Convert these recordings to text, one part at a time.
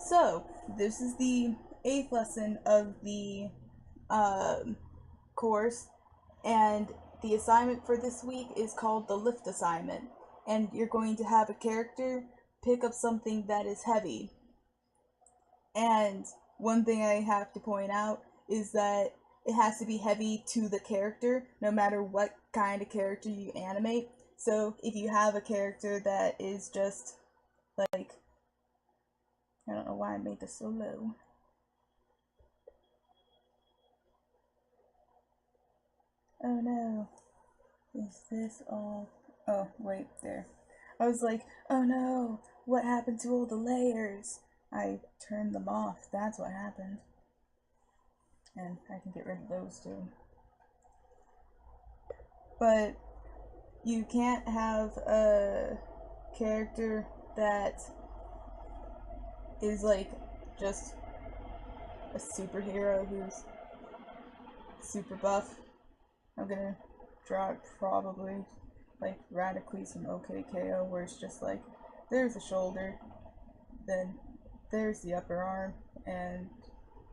So, this is the 8th lesson of the course, and the assignment for this week is called the lift assignment. And you're going to have a character pick up something that is heavy. And one thing I have to point out is that it has to be heavy to the character, no matter what kind of character you animate. So, if you have a character that is just like, I don't know why I made this so low. Oh no. Is this all? Oh, wait, there. I was like, oh no, what happened to all the layers? I turned them off, that's what happened. And I can get rid of those too. But you can't have a character that is like just a superhero who's super buff. I'm gonna draw it probably like radically some OKKO, where it's just like there's a shoulder, then there's the upper arm, and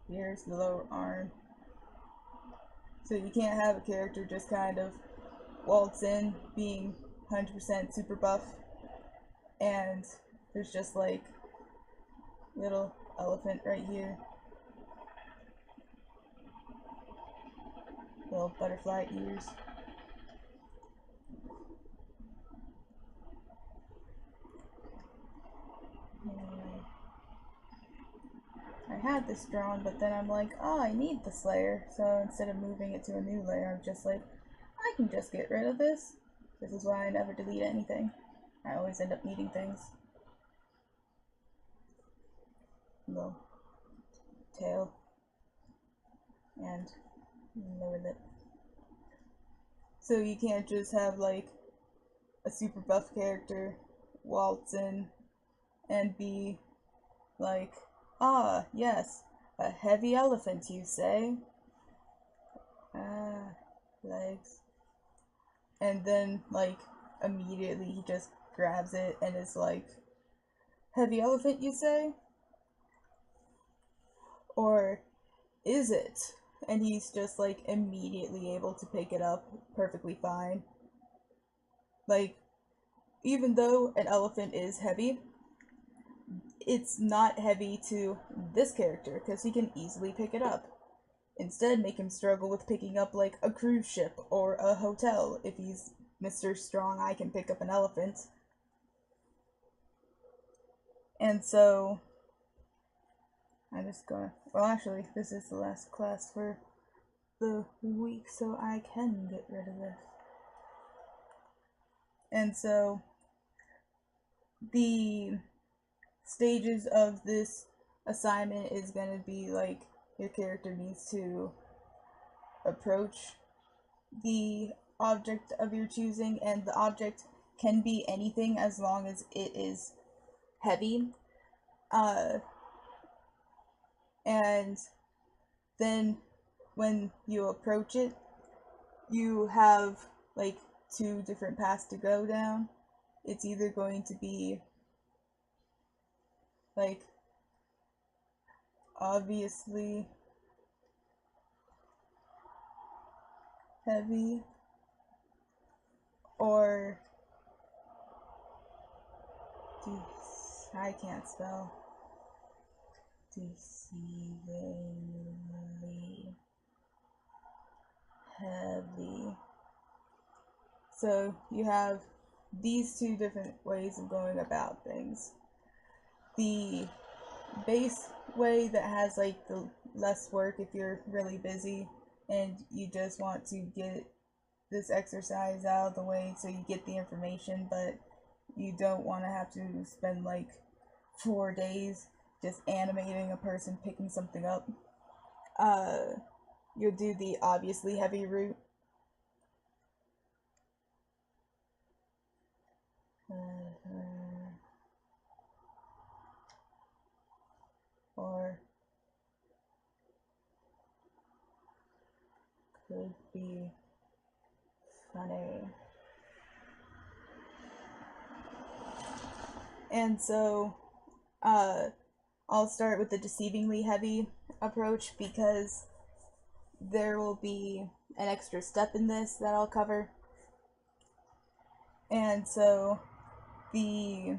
here's the lower arm. So you can't have a character just kind of waltz in being 100% super buff and there's just like little elephant right here, little butterfly ears. I had this drawn, but then I'm like, oh, I need this layer. So instead of moving it to a new layer, I'm just like, I can just get rid of this. This is why I never delete anything. I always end up needing things. Little tail and lower lip. So you can't just have like a super buff character waltz in and be like, ah, yes, a heavy elephant, you say? Ah, legs. And then, like, immediately he just grabs it and is like, heavy elephant, you say? Or is it? And he's just, like, immediately able to pick it up perfectly fine. Like, even though an elephant is heavy, it's not heavy to this character because he can easily pick it up. Instead, make him struggle with picking up like a cruise ship or a hotel if he's Mr. Strong. I can pick up an elephant. And so I'm just gonna, well, actually, this is the last class for the week, so I can get rid of this. And so the stages of this assignment is going to be like your character needs to approach the object of your choosing, and the object can be anything as long as it is heavy. And then when you approach it, you have like two different paths to go down. It's either going to be like obviously heavy, or I can't spell, deceivingly heavy. So you have these two different ways of going about things. The base way that has like the less work if you're really busy and you just want to get this exercise out of the way so you get the information, but you don't want to have to spend like 4 days just animating a person picking something up. You'll do the obviously heavy route. Or could be funny. And so, I'll start with the deceivingly heavy approach because there will be an extra step in this that I'll cover. And so the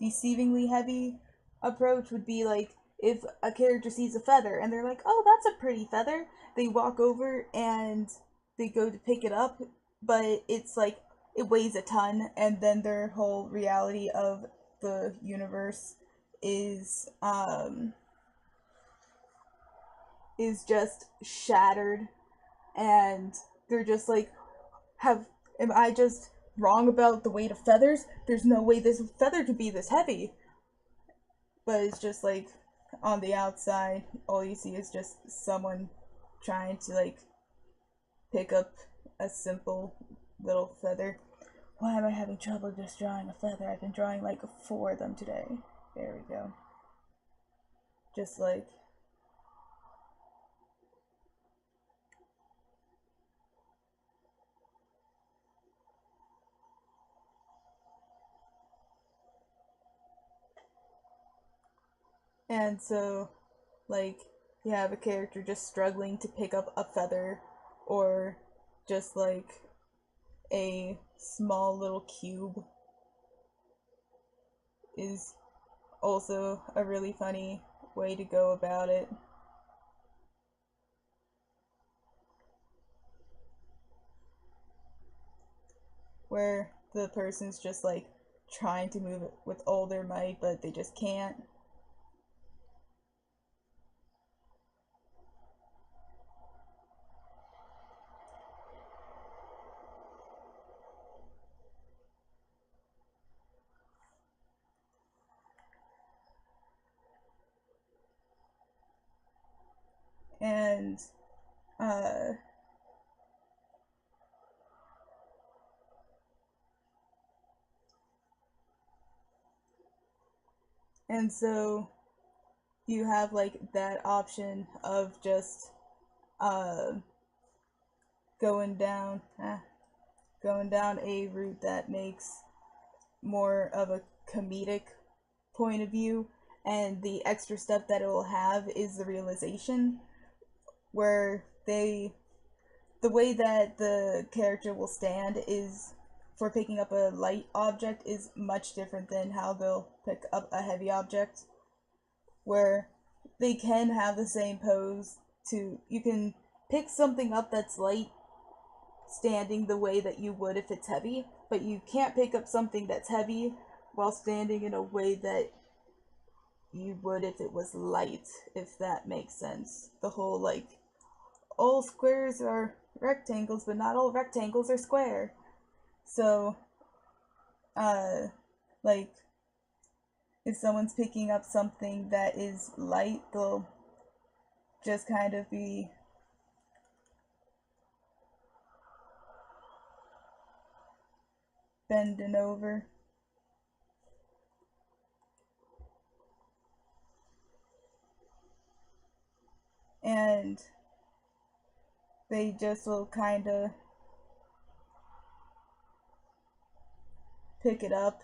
deceivingly heavy approach would be like if a character sees a feather and they're like, oh, that's a pretty feather, they walk over and they go to pick it up, but it's like it weighs a ton, and then their whole reality of the universe is just shattered, and they're just like, am I just wrong about the weight of feathers? There's no way this feather could be this heavy. But it's just like on the outside, all you see is just someone trying to like pick up a simple little feather. Why am I having trouble just drawing a feather? I've been drawing like 4 of them today. There we go. Just like and so like you have a character just struggling to pick up a feather, or just like a small little cube is also a really funny way to go about it. Where the person's just like trying to move it with all their might, but they just can't. And uh and so you have like that option of just uh going down going down a route that makes more of a comedic point of view, and the extra step that it will have is the realization, where the way that the character will stand is for picking up a light object is much different than how they'll pick up a heavy object, where they can have the same pose. You can pick something up that's light standing the way that you would if it's heavy, but you can't pick up something that's heavy while standing in a way that you would if it was light, if that makes sense. The whole like, all squares are rectangles, but not all rectangles are square. So, uh, like, if someone's picking up something that is light, they'll just kind of be bending over. And they just will kind of pick it up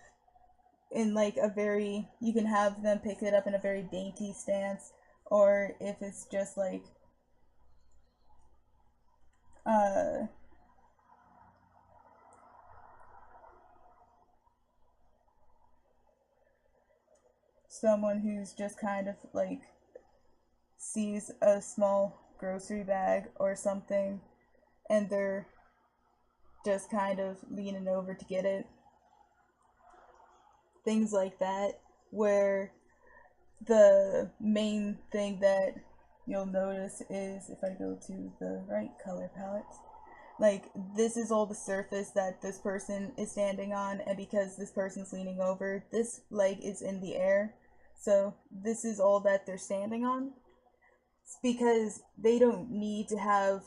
in like a very, you can have them pick it up in a very dainty stance, or if it's just like uh someone who's just kind of like sees a small grocery bag or something and they're just kind of leaning over to get it. Things like that, where the main thing that you'll notice is, if I go to the right color palette, like this is all the surface that this person is standing on, and because this person's leaning over, this leg is in the air, so this is all that they're standing on. It's because they don't need to have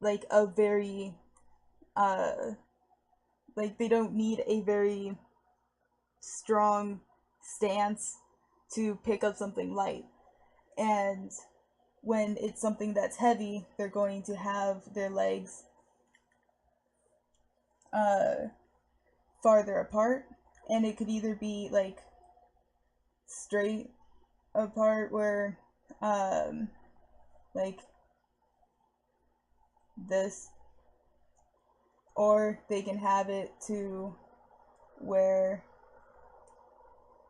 like a very uh like they don't need a very strong stance to pick up something light. And when it's something that's heavy, they're going to have their legs farther apart, and it could either be like straight apart where like this, or they can have it to where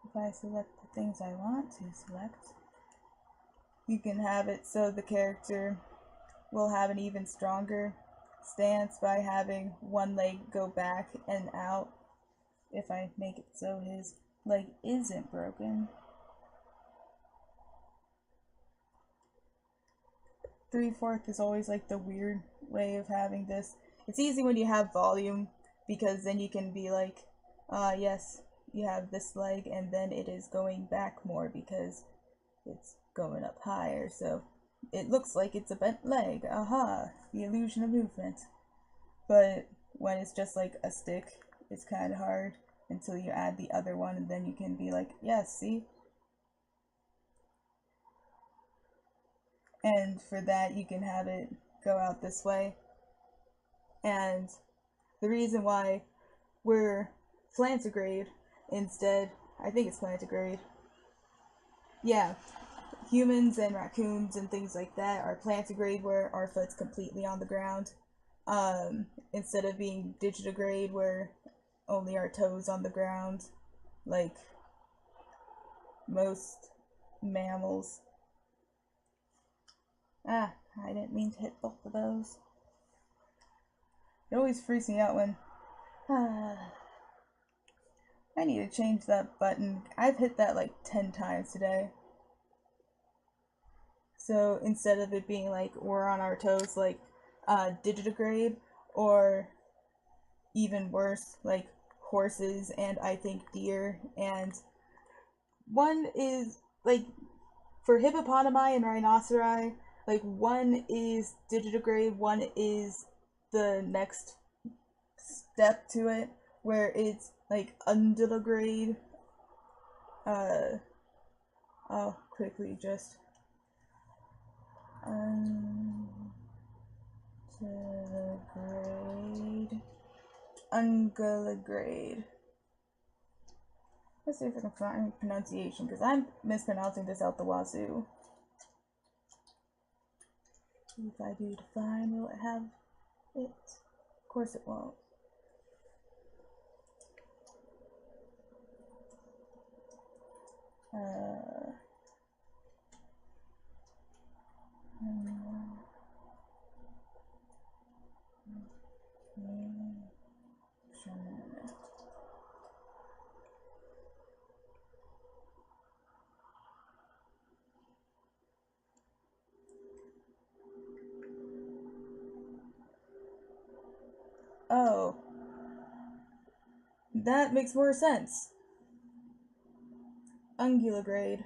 if I select the things I want to select, you can have it so the character will have an even stronger stance by having one leg go back and out. If I make it so his leg isn't broken. 3/4 is always like the weird way of having this. It's easy when you have volume because then you can be like, yes, you have this leg and then it is going back more because it's going up higher, so it looks like it's a bent leg. Aha, the illusion of movement. But when it's just like a stick, it's kind of hard until you add the other one, and then you can be like, yes, see? And for that, you can have it go out this way. And the reason why we're plantigrade instead, I think it's plantigrade. Yeah, humans and raccoons and things like that are plantigrade where our foot's completely on the ground. Instead of being digitigrade where only our toes on the ground, like most mammals. Ah, I didn't mean to hit both of those. It always freaks me out when I need to change that button. I've hit that like 10 times today. So instead of it being like we're on our toes, like digitigrade, or even worse, like horses and I think deer, and one is like for hippopotami and rhinoceri, like one is digitigrade, one is the next step to it where it's like undigrade. I'll quickly just undigrade. Let's see if I can find pronunciation, because I'm mispronouncing this out the wazoo. If I do define, will it have it? Of course it won't. Oh, that makes more sense. Unguligrade.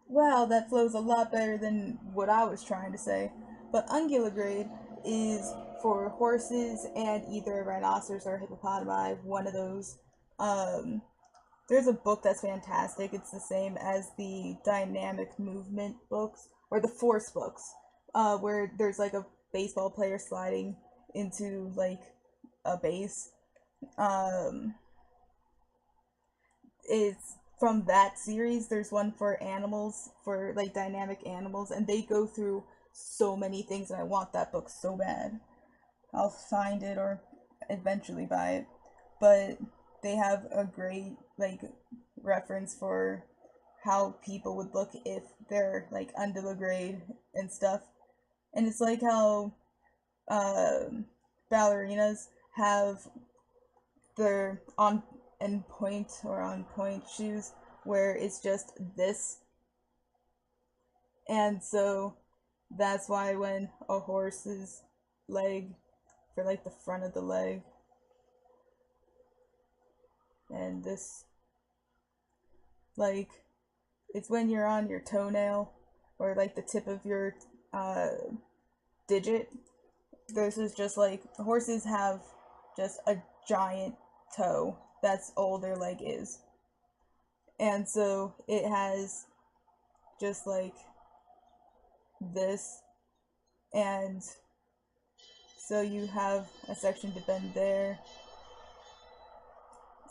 Wow, that flows a lot better than what I was trying to say. But unguligrade is for horses and either rhinoceros or hippopotami, one of those. There's a book that's fantastic. It's the same as the dynamic movement books, or the force books, where there's like a baseball player sliding into like a base. It's from that series. There's one for animals, for like dynamic animals, and they go through so many things, and I want that book so bad. I'll find it or eventually buy it. But they have a great like reference for how people would look if they're like undigrade and stuff. And it's like how ballerinas have their on point shoes where it's just this. And so that's why when a horse's leg, for like the front of the leg, and this, like, it's when you're on your toenail or like the tip of your digit. This is just like horses have just a giant toe. That's all their leg is. And so it has just like this, and so you have a section to bend there.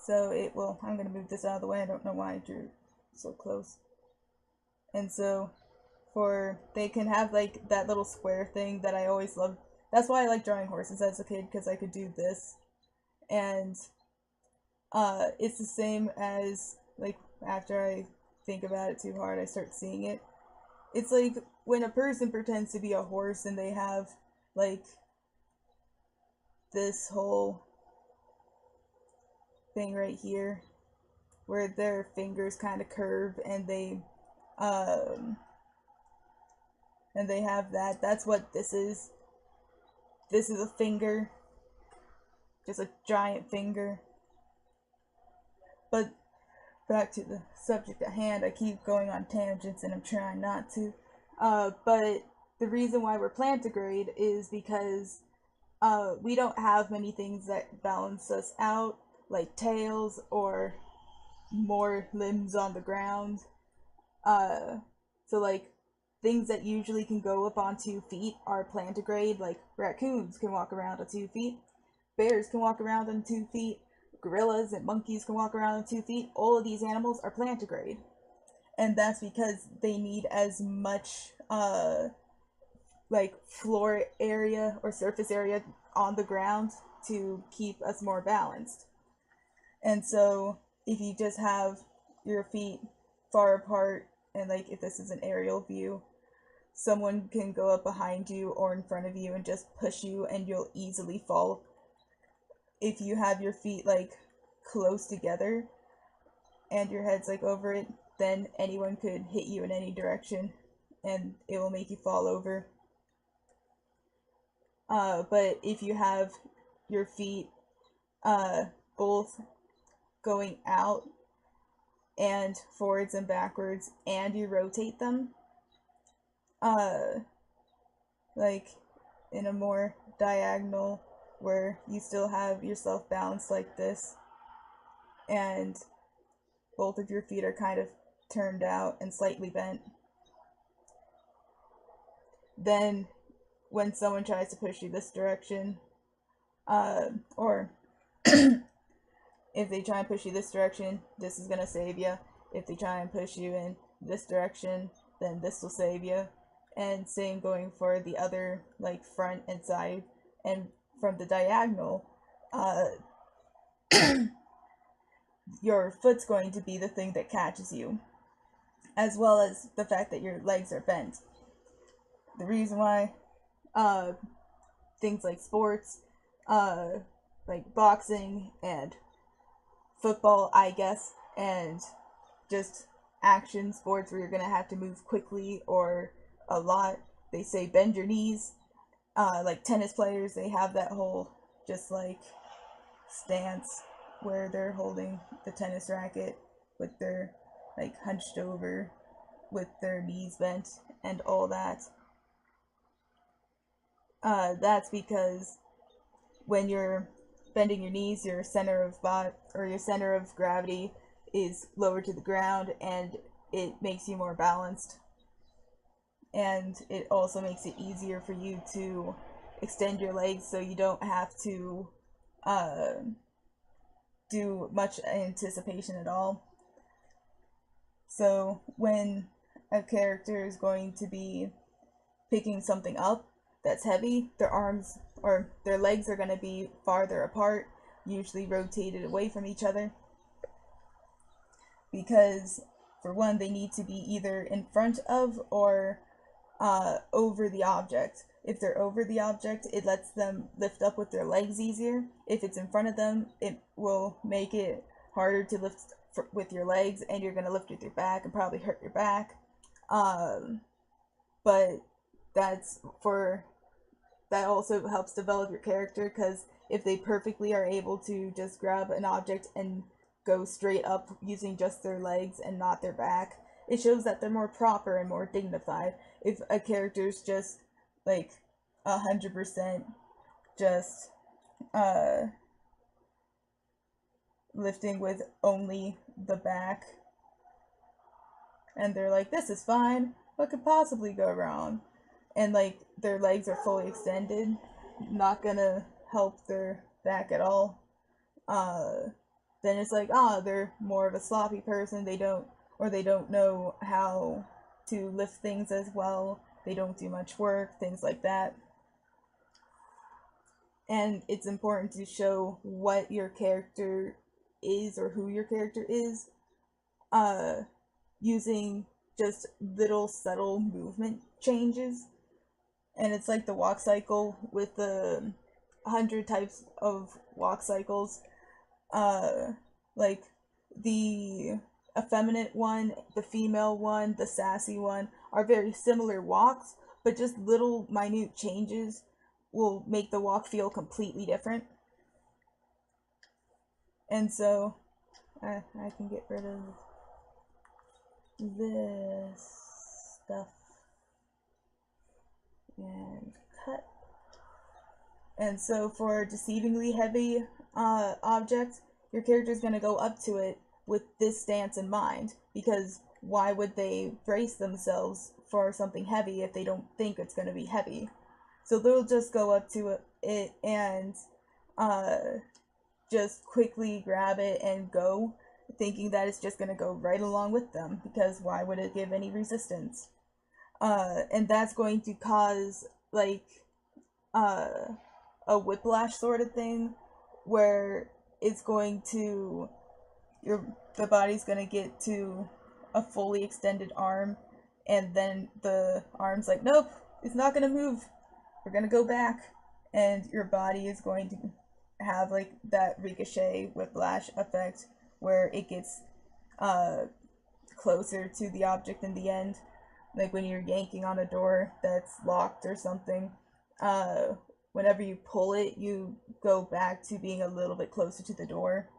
So it will, I'm going to move this out of the way. I don't know why I drew so close. And so they can have like that little square thing that I always loved. That's why I like drawing horses as a kid, because I could do this. And it's the same as like after I think about it too hard, I start seeing it. It's like when a person pretends to be a horse and they have like this whole thing right here where their fingers kind of curve um and they have that. That's what this is. This is a finger, just a giant finger. But back to the subject at hand, I keep going on tangents and I'm trying not to. But the reason why we're plantigrade is because we don't have many things that balance us out, like tails or more limbs on the ground. So like things that usually can go up on 2 feet are plantigrade, like raccoons can walk around on 2 feet, bears can walk around on 2 feet, gorillas and monkeys can walk around on 2 feet. All of these animals are plantigrade. And that's because they need as much like floor area or surface area on the ground to keep us more balanced. And so if you just have your feet far apart, and like if this is an aerial view, someone can go up behind you or in front of you and just push you and you'll easily fall. If you have your feet like close together and your head's like over it, then anyone could hit you in any direction and it will make you fall over. But if you have your feet both going out and forwards and backwards and you rotate them, like in a more diagonal where you still have yourself balanced like this and both of your feet are kind of turned out and slightly bent, then when someone tries to push you this direction, or if they try and push you this direction, this is gonna save you. If they try and push you in this direction, then this will save you. And same going for the other, like front and side. And from the diagonal, your foot's going to be the thing that catches you, as well as the fact that your legs are bent. The reason why things like sports, like boxing and football, I guess, and just action sports where you're gonna have to move quickly or a lot, they say bend your knees. Like tennis players, they have that whole just like stance where they're holding the tennis racket with their like hunched over with their knees bent and all that. That's because when you're bending your knees, your center of your center of gravity is lower to the ground, and it makes you more balanced. And it also makes it easier for you to extend your legs, so you don't have to do much anticipation at all. So when a character is going to be picking something up that's heavy, their arms or their legs are going to be farther apart, usually rotated away from each other, because for one, they need to be either in front of or over the object. If they're over the object, it lets them lift up with their legs easier. If it's in front of them, it will make it harder to lift with your legs, and you're going to lift with your back and probably hurt your back. But that also helps develop your character, because if they perfectly are able to just grab an object and go straight up using just their legs and not their back, it shows that they're more proper and more dignified. If a character's just like 100% just lifting with only the back, and they're like, this is fine, what could possibly go wrong? And like their legs are fully extended, not gonna help their back at all. Then it's like, they're more of a sloppy person, they don't or they don't know how to lift things as well, they don't do much work, things like that. And it's important to show what your character is or who your character is, using just little subtle movement changes. And it's like the walk cycle with the 100 types of walk cycles. Like the effeminate one, the female one, the sassy one are very similar walks, but just little minute changes will make the walk feel completely different. And so I can get rid of this stuff and cut. And so for deceivingly heavy objects, your character is going to go up to it with this stance in mind, because why would they brace themselves for something heavy if they don't think it's going to be heavy? So they'll just go up to it and just quickly grab it and go, thinking that it's just going to go right along with them, because why would it give any resistance? And that's going to cause like a whiplash sort of thing, where it's going to the body's going to get to a fully extended arm, and then the arm's like, nope, it's not going to move, we're going to go back, and your body is going to have like that ricochet whiplash effect where it gets closer to the object in the end, like when you're yanking on a door that's locked or something. Whenever you pull it, you go back to being a little bit closer to the door,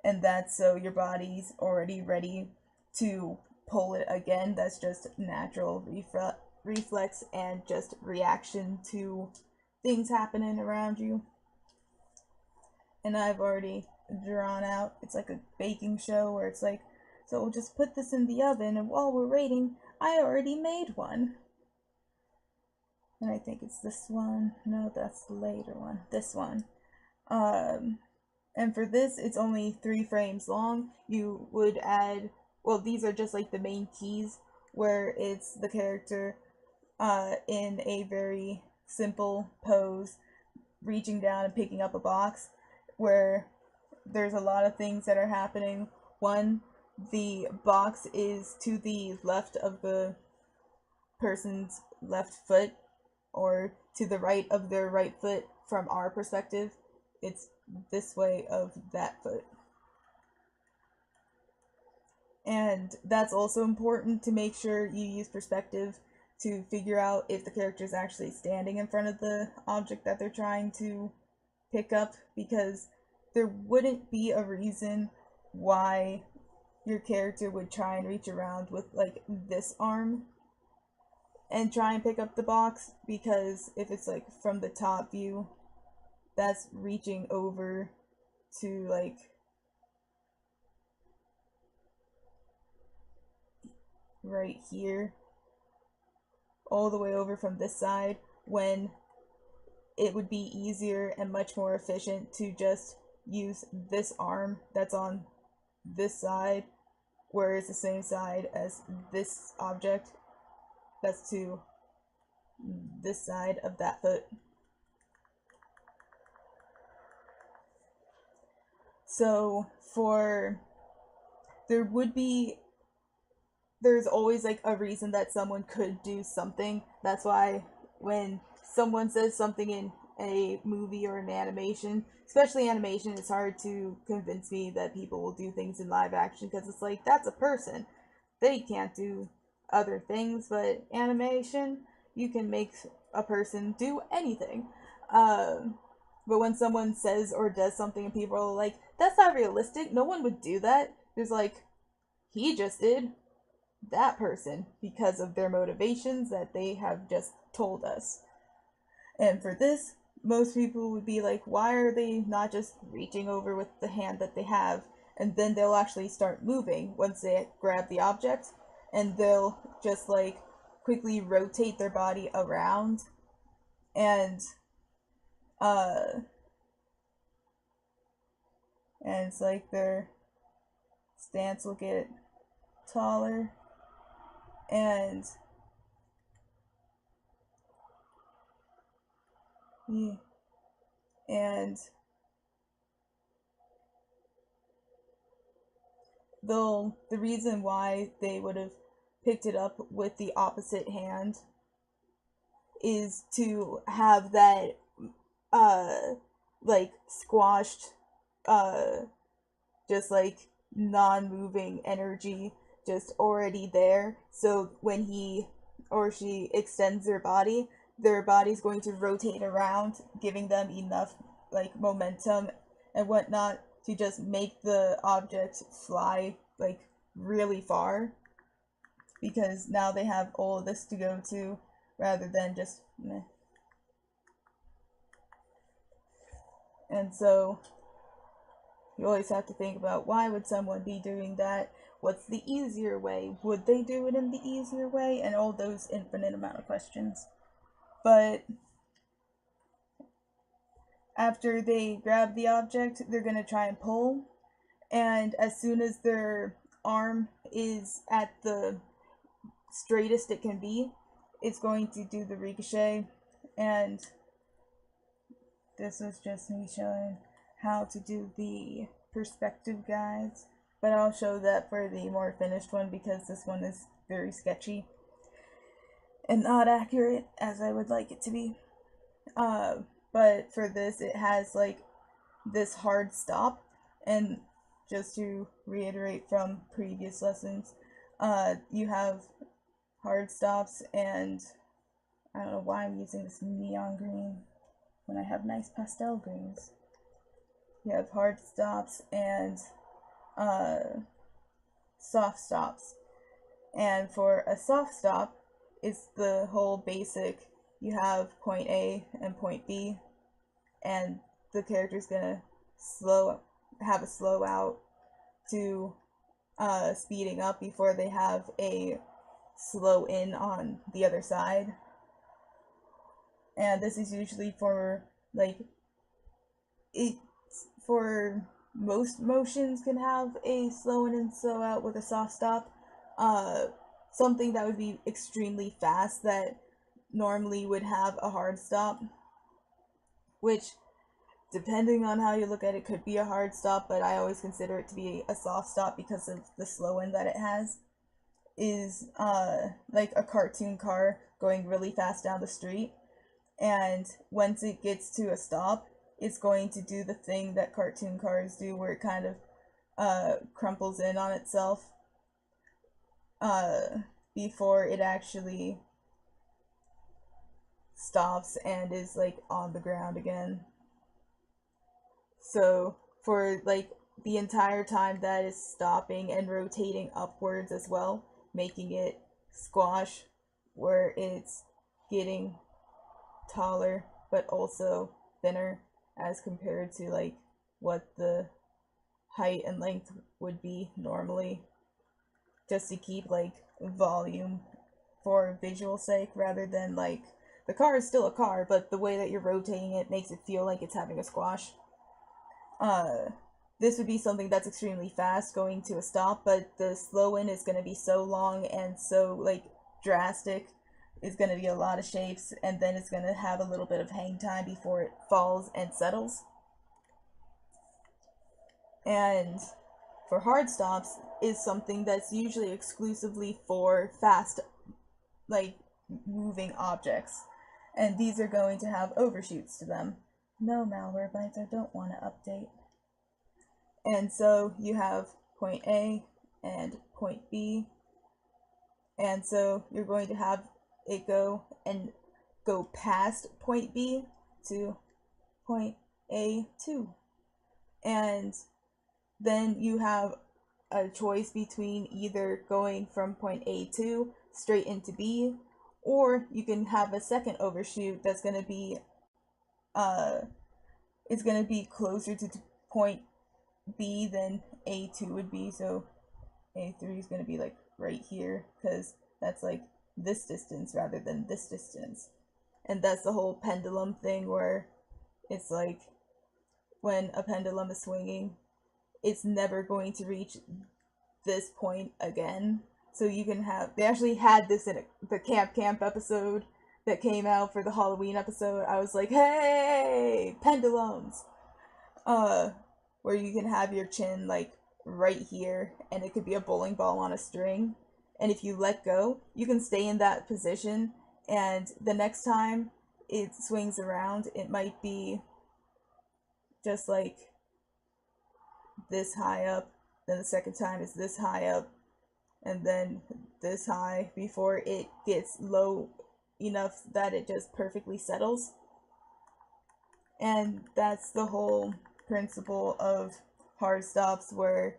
and that's so your body's already ready to pull it again. That's just natural reflex and just reaction to things happening around you. And I've already drawn out, it's like a baking show where it's like, so we'll just put this in the oven, and while we're waiting, I already made one. And I think it's this one. No, that's the later one. This one. And for this, it's only 3 frames long. You would add, well, these are just like the main keys, where it's the character in a very simple pose, reaching down and picking up a box, where there's a lot of things that are happening. One, the box is to the left of the person's left foot, or to the right of their right foot from our perspective. It's this way of that foot. And that's also important to make sure you use perspective to figure out if the character is actually standing in front of the object that they're trying to pick up, because there wouldn't be a reason why your character would try and reach around with like this arm and try and pick up the box, because if it's like from the top view, that's reaching over to like right here, all the way over from this side, when it would be easier and much more efficient to just use this arm that's on this side, where it's the same side as this object that's to this side of that foot. So there's always like a reason that someone could do something. That's why when someone says something in a movie or an animation, especially animation, it's hard to convince me that people will do things in live action, because it's like, that's a person, they can't do other things. But animation, you can make a person do anything. But when someone says or does something and people are like, that's not realistic, no one would do that, there's like, he just did, that person, because of their motivations that they have just told us. And for this, most people would be like, why are they not just reaching over with the hand that they have? And then they'll actually start moving once they grab the object, and they'll just like quickly rotate their body around, and it's like their stance will get taller, and yeah, and the reason why they would have picked it up with the opposite hand is to have that like squashed just like non-moving energy just already there, so when he or she extends their body's going to rotate around, giving them enough like momentum and whatnot to just make the object fly like really far, because now they have all of this to go to rather than just meh. And so you always have to think about, why would someone be doing that? What's the easier way? Would they do it in the easier way? And all those infinite amount of questions. But after they grab the object, they're going to try and pull. And as soon as their arm is at the straightest it can be, it's going to do the ricochet. And this was just me showing how to do the perspective guides, but I'll show that for the more finished one because this one is very sketchy and not accurate as I would like it to be. But for this, it has like this hard stop, and just to reiterate from previous lessons, you have hard stops, and I don't know why I'm using this neon green when I have nice pastel greens. You have hard stops and soft stops. And for a soft stop, it's the whole basic, you have point A and point B, and the character's gonna have a slow out to speeding up before they have a slow in on the other side. And this is usually for like for most motions can have a slow in and slow out with a soft stop. Something that would be extremely fast that normally would have a hard stop, which depending on how you look at it could be a hard stop, but I always consider it to be a soft stop because of the slow in that it has, is like a cartoon car going really fast down the street, and once it gets to a stop, it's going to do the thing that cartoon cars do where it kind of crumples in on itself before it actually stops and is like on the ground again. So for like the entire time that is stopping and rotating upwards as well, making it squash where it's getting taller but also thinner as compared to like what the height and length would be normally, just to keep like volume for visual sake rather than like the car is still a car, but the way that you're rotating it makes it feel like it's having a squash. This would be something that's extremely fast going to a stop, but the slow in is going to be so long and so like drastic. It's going to be a lot of shapes, and then it's going to have a little bit of hang time before it falls and settles. And for hard stops is something that's usually exclusively for fast, like moving objects, and these are going to have overshoots to them. No, Malwarebytes, I don't want to update. And so you have point A and point B, and so you're going to have it go past point B to point A2, and then you have a choice between either going from point A2 straight into B, or you can have a second overshoot that's going to be it's going to be closer to point B than A2 would be, so A3 is going to be like right here, because that's like this distance rather than this distance. And that's the whole pendulum thing where it's like when a pendulum is swinging, it's never going to reach this point again. So you can have, they actually had this in the Camp episode that came out for the Halloween episode. I was like, hey, pendulums! Where you can have your chin like right here, and it could be a bowling ball on a string. And if you let go, you can stay in that position, and the next time it swings around, it might be just like this high up, then the second time is this high up, and then this high before it gets low enough that it just perfectly settles. And that's the whole principle of hard stops, where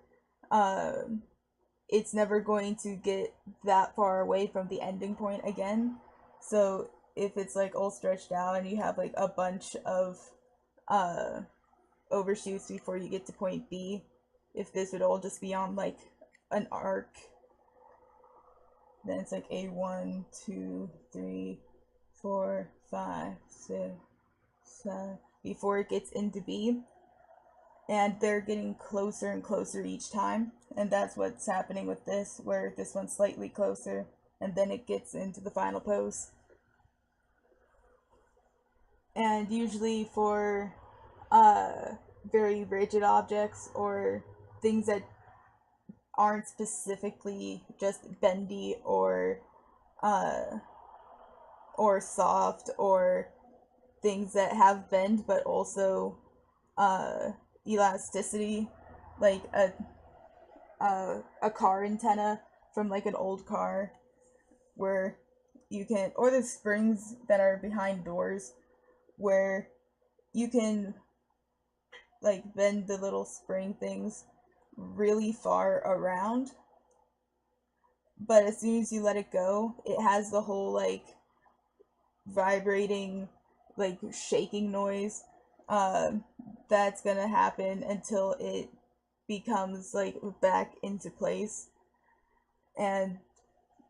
it's never going to get that far away from the ending point again. So if it's like all stretched out and you have like a bunch of overshoots before you get to point B, if this would all just be on like an arc, then it's like A1, 2, 3, 4, 5, 6, 7, before it gets into B. And they're getting closer and closer each time. And that's what's happening with this, where this one's slightly closer, and then it gets into the final pose. And usually for very rigid objects or things that aren't specifically just bendy or soft, or things that have bend but also elasticity, like a car antenna from like an old car, where you can, or the springs that are behind doors, where you can like bend the little spring things really far around, but as soon as you let it go, it has the whole like vibrating, like shaking noise that's gonna happen until it becomes like back into place. And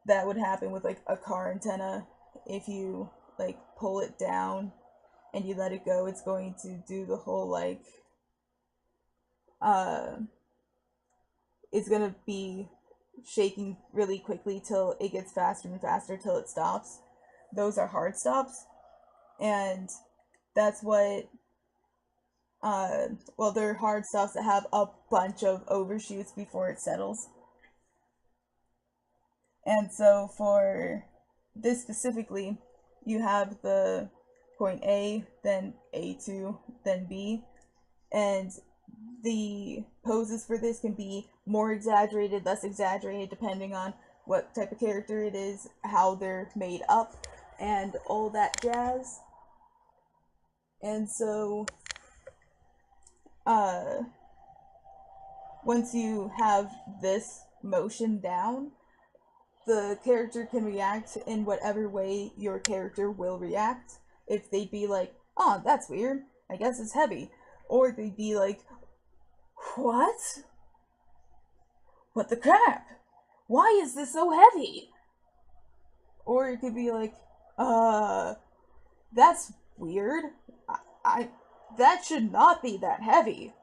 that would happen with like a car antenna. If you like pull it down and you let it go, it's going to do the whole like it's gonna be shaking really quickly till it gets faster and faster till it stops. Those are hard stops, and that's what well, they're hard stops that have a bunch of overshoots before it settles. And so for this specifically, you have the point A, then A2, then B, and the poses for this can be more exaggerated, less exaggerated, depending on what type of character it is, how they're made up, and all that jazz. And so once you have this motion down, the character can react in whatever way your character will react. If they'd be like, oh, that's weird, I guess it's heavy. Or they'd be like, what? What the crap? Why is this so heavy? Or it could be like, that's weird. I that should not be that heavy.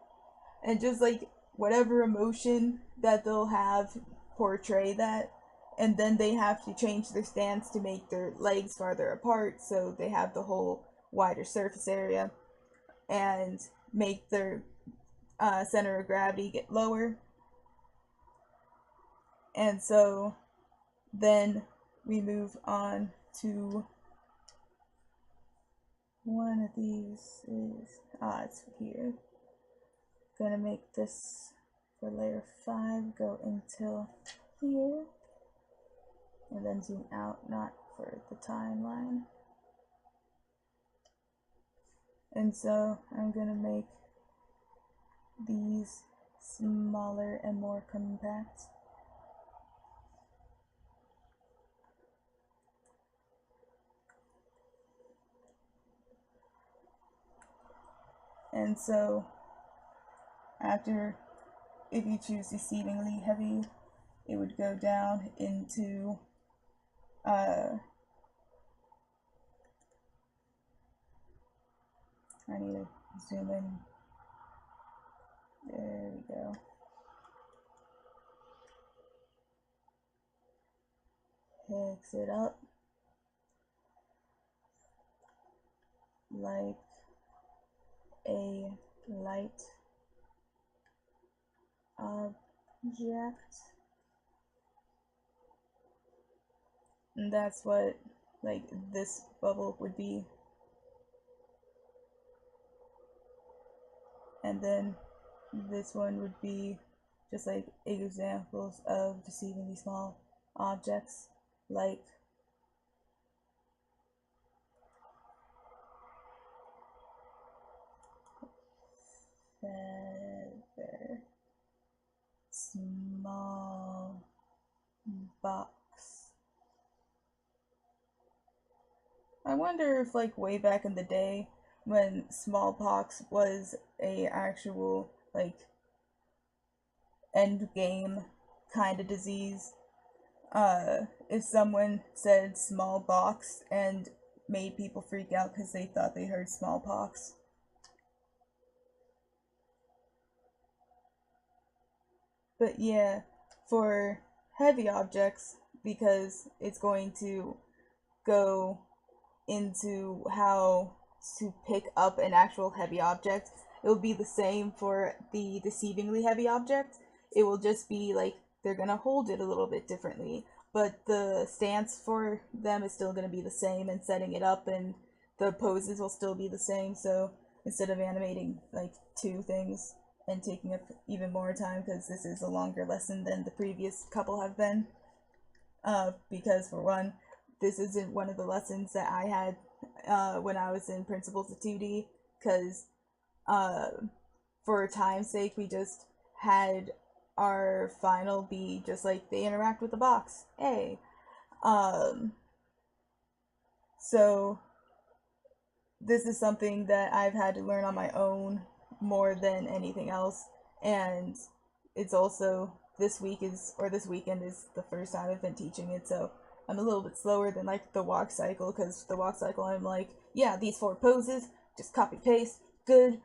And just like whatever emotion that they'll have, portray that. And then they have to change their stance to make their legs farther apart, so they have the whole wider surface area, and make their center of gravity get lower. And so then we move on to one of these is, it's here. Gonna make this for layer 5 go until here, and then zoom out, not for the timeline. And so I'm gonna make these smaller and more compact. And so after, if you choose exceedingly heavy, it would go down into I need to zoom in. There we go. picks it up like a light object. And that's what, like, this bubble would be. And then this one would be just like examples of deceiving these small objects, like feather, small box. I wonder if, like, way back in the day when smallpox was a actual, like, end game kind of disease, if someone said smallpox and made people freak out because they thought they heard smallpox. But yeah, for heavy objects, because it's going to go into how to pick up an actual heavy object, it will be the same for the deceivingly heavy object. It will just be like they're gonna hold it a little bit differently, but the stance for them is still gonna be the same, and setting it up and the poses will still be the same. So instead of animating like two things and taking up even more time, because this is a longer lesson than the previous couple have been, because for one, this isn't one of the lessons that I had when I was in Principles of 2D, because for time's sake, we just had our final be just like they interact with the box. Hey. So this is something that I've had to learn on my own more than anything else, and it's also this weekend is the first time I've been teaching it, so I'm a little bit slower than like the walk cycle, because the walk cycle I'm like, yeah, these 4 poses, just copy paste, good,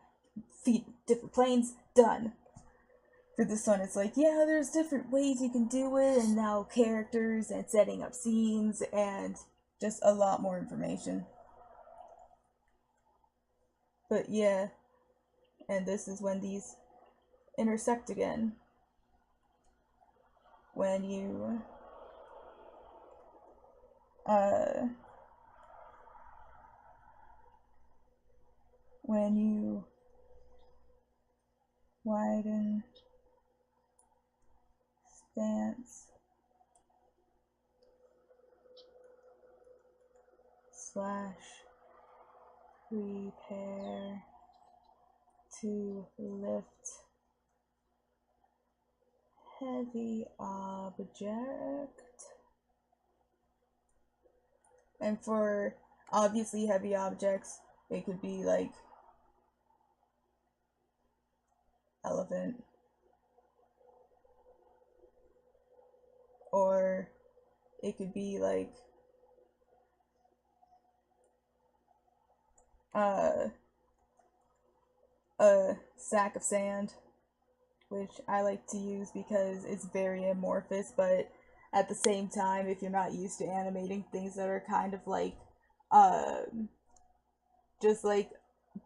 feet different planes, done. For this one, it's like, yeah, there's different ways you can do it, and now characters and setting up scenes and just a lot more information. But yeah, and this is when these intersect again. When you widen stance / prepare to lift heavy object. And for obviously heavy objects, it could be like elephant, or it could be like a sack of sand, which I like to use because it's very amorphous, but at the same time, if you're not used to animating things that are kind of like just like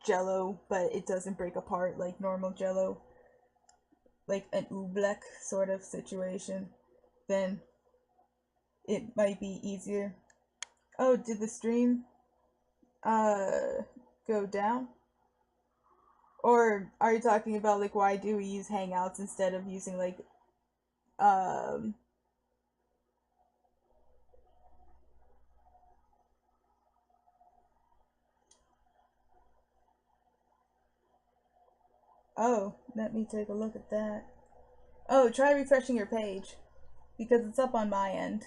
jello, but it doesn't break apart like normal jello, like an oobleck sort of situation, then it might be easier. Oh, did the stream go down? Or are you talking about like why do we use Hangouts instead of using like um oh, let me take a look at that. Oh, try refreshing your page because it's up on my end.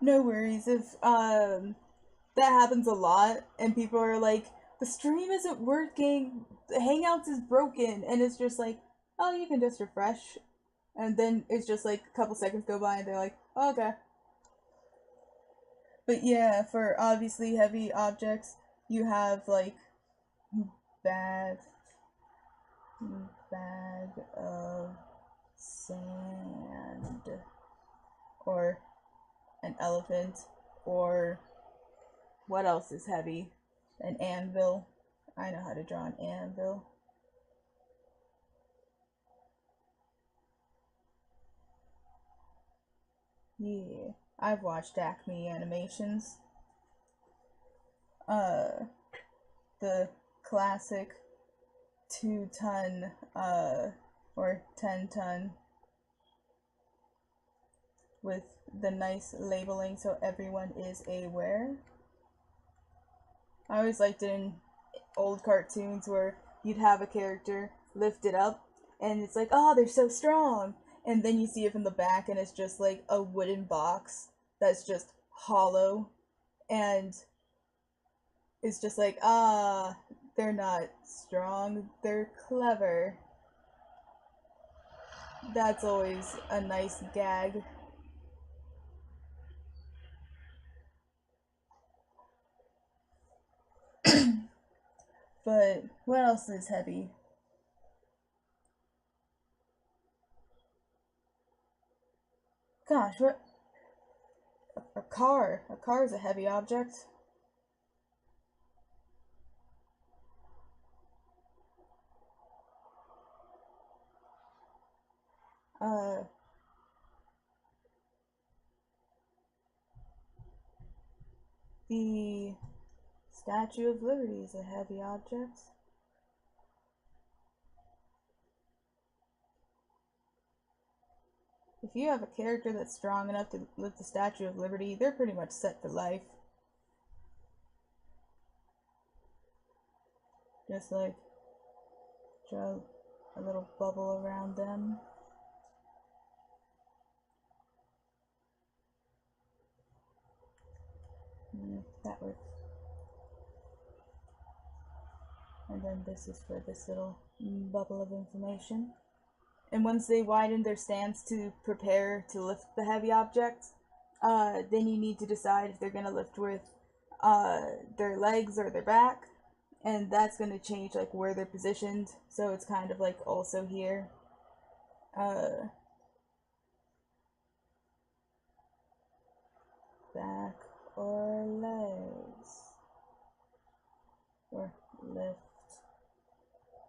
No worries if that happens a lot and people are like, the stream isn't working, the Hangouts is broken, and it's just like, oh, you can just refresh. And then it's just like a couple seconds go by and they're like, oh, okay. But yeah, for obviously heavy objects, you have like bag of sand, or an elephant, or what else is heavy? An anvil. I know how to draw an anvil. Yeah, I've watched Acme animations. The classic 2-ton, or 10-ton with the nice labeling so everyone is aware. I always liked it in old cartoons where you'd have a character lift it up and it's like, oh, they're so strong. And then you see it from the back and it's just like a wooden box that's just hollow. And it's just like, they're not strong, they're clever. That's always a nice gag. But what else is heavy? Gosh, what? A car. A car is a heavy object. Uh, the Statue of Liberty is a heavy object. If you have a character that's strong enough to lift the Statue of Liberty, they're pretty much set for life. Just like draw a little bubble around them. That works. And then this is for this little bubble of information. And once they widen their stance to prepare to lift the heavy objects, then you need to decide if they're going to lift with their legs or their back. And that's going to change like where they're positioned. So it's kind of like also here. Back or legs. Or lift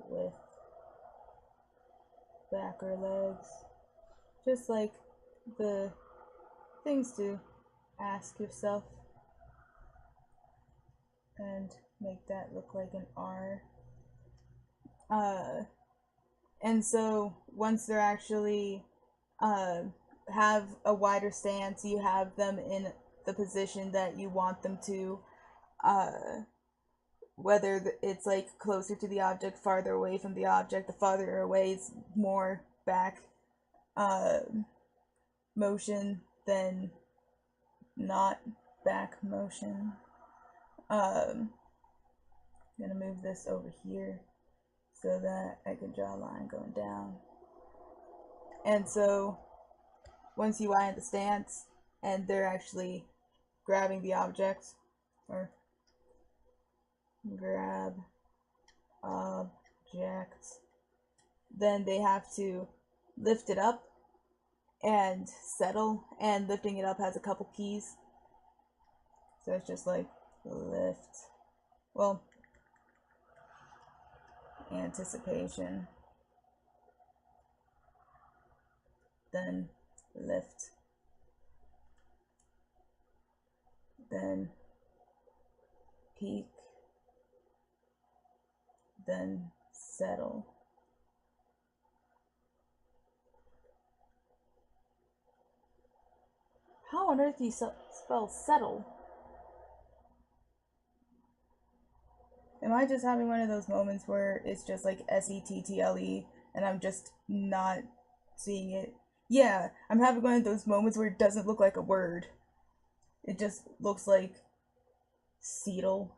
with back or legs. Just like the things to ask yourself. And make that look like an R. And so once they're actually have a wider stance, you have them in the position that you want them to, whether it's like closer to the object, farther away from the object. The farther away is more back motion than not back motion. I'm gonna move this over here so that I can draw a line going down. And so once you widen the stance and they're actually grabbing the object, or grab object, then they have to lift it up and settle, and lifting it up has a couple keys. So it's just like lift, well, anticipation, then lift, then peak, then settle. How on earth do you spell settle? Am I just having one of those moments where it's just like SETTLE and I'm just not seeing it? Yeah, I'm having one of those moments where it doesn't look like a word. It just looks like settle.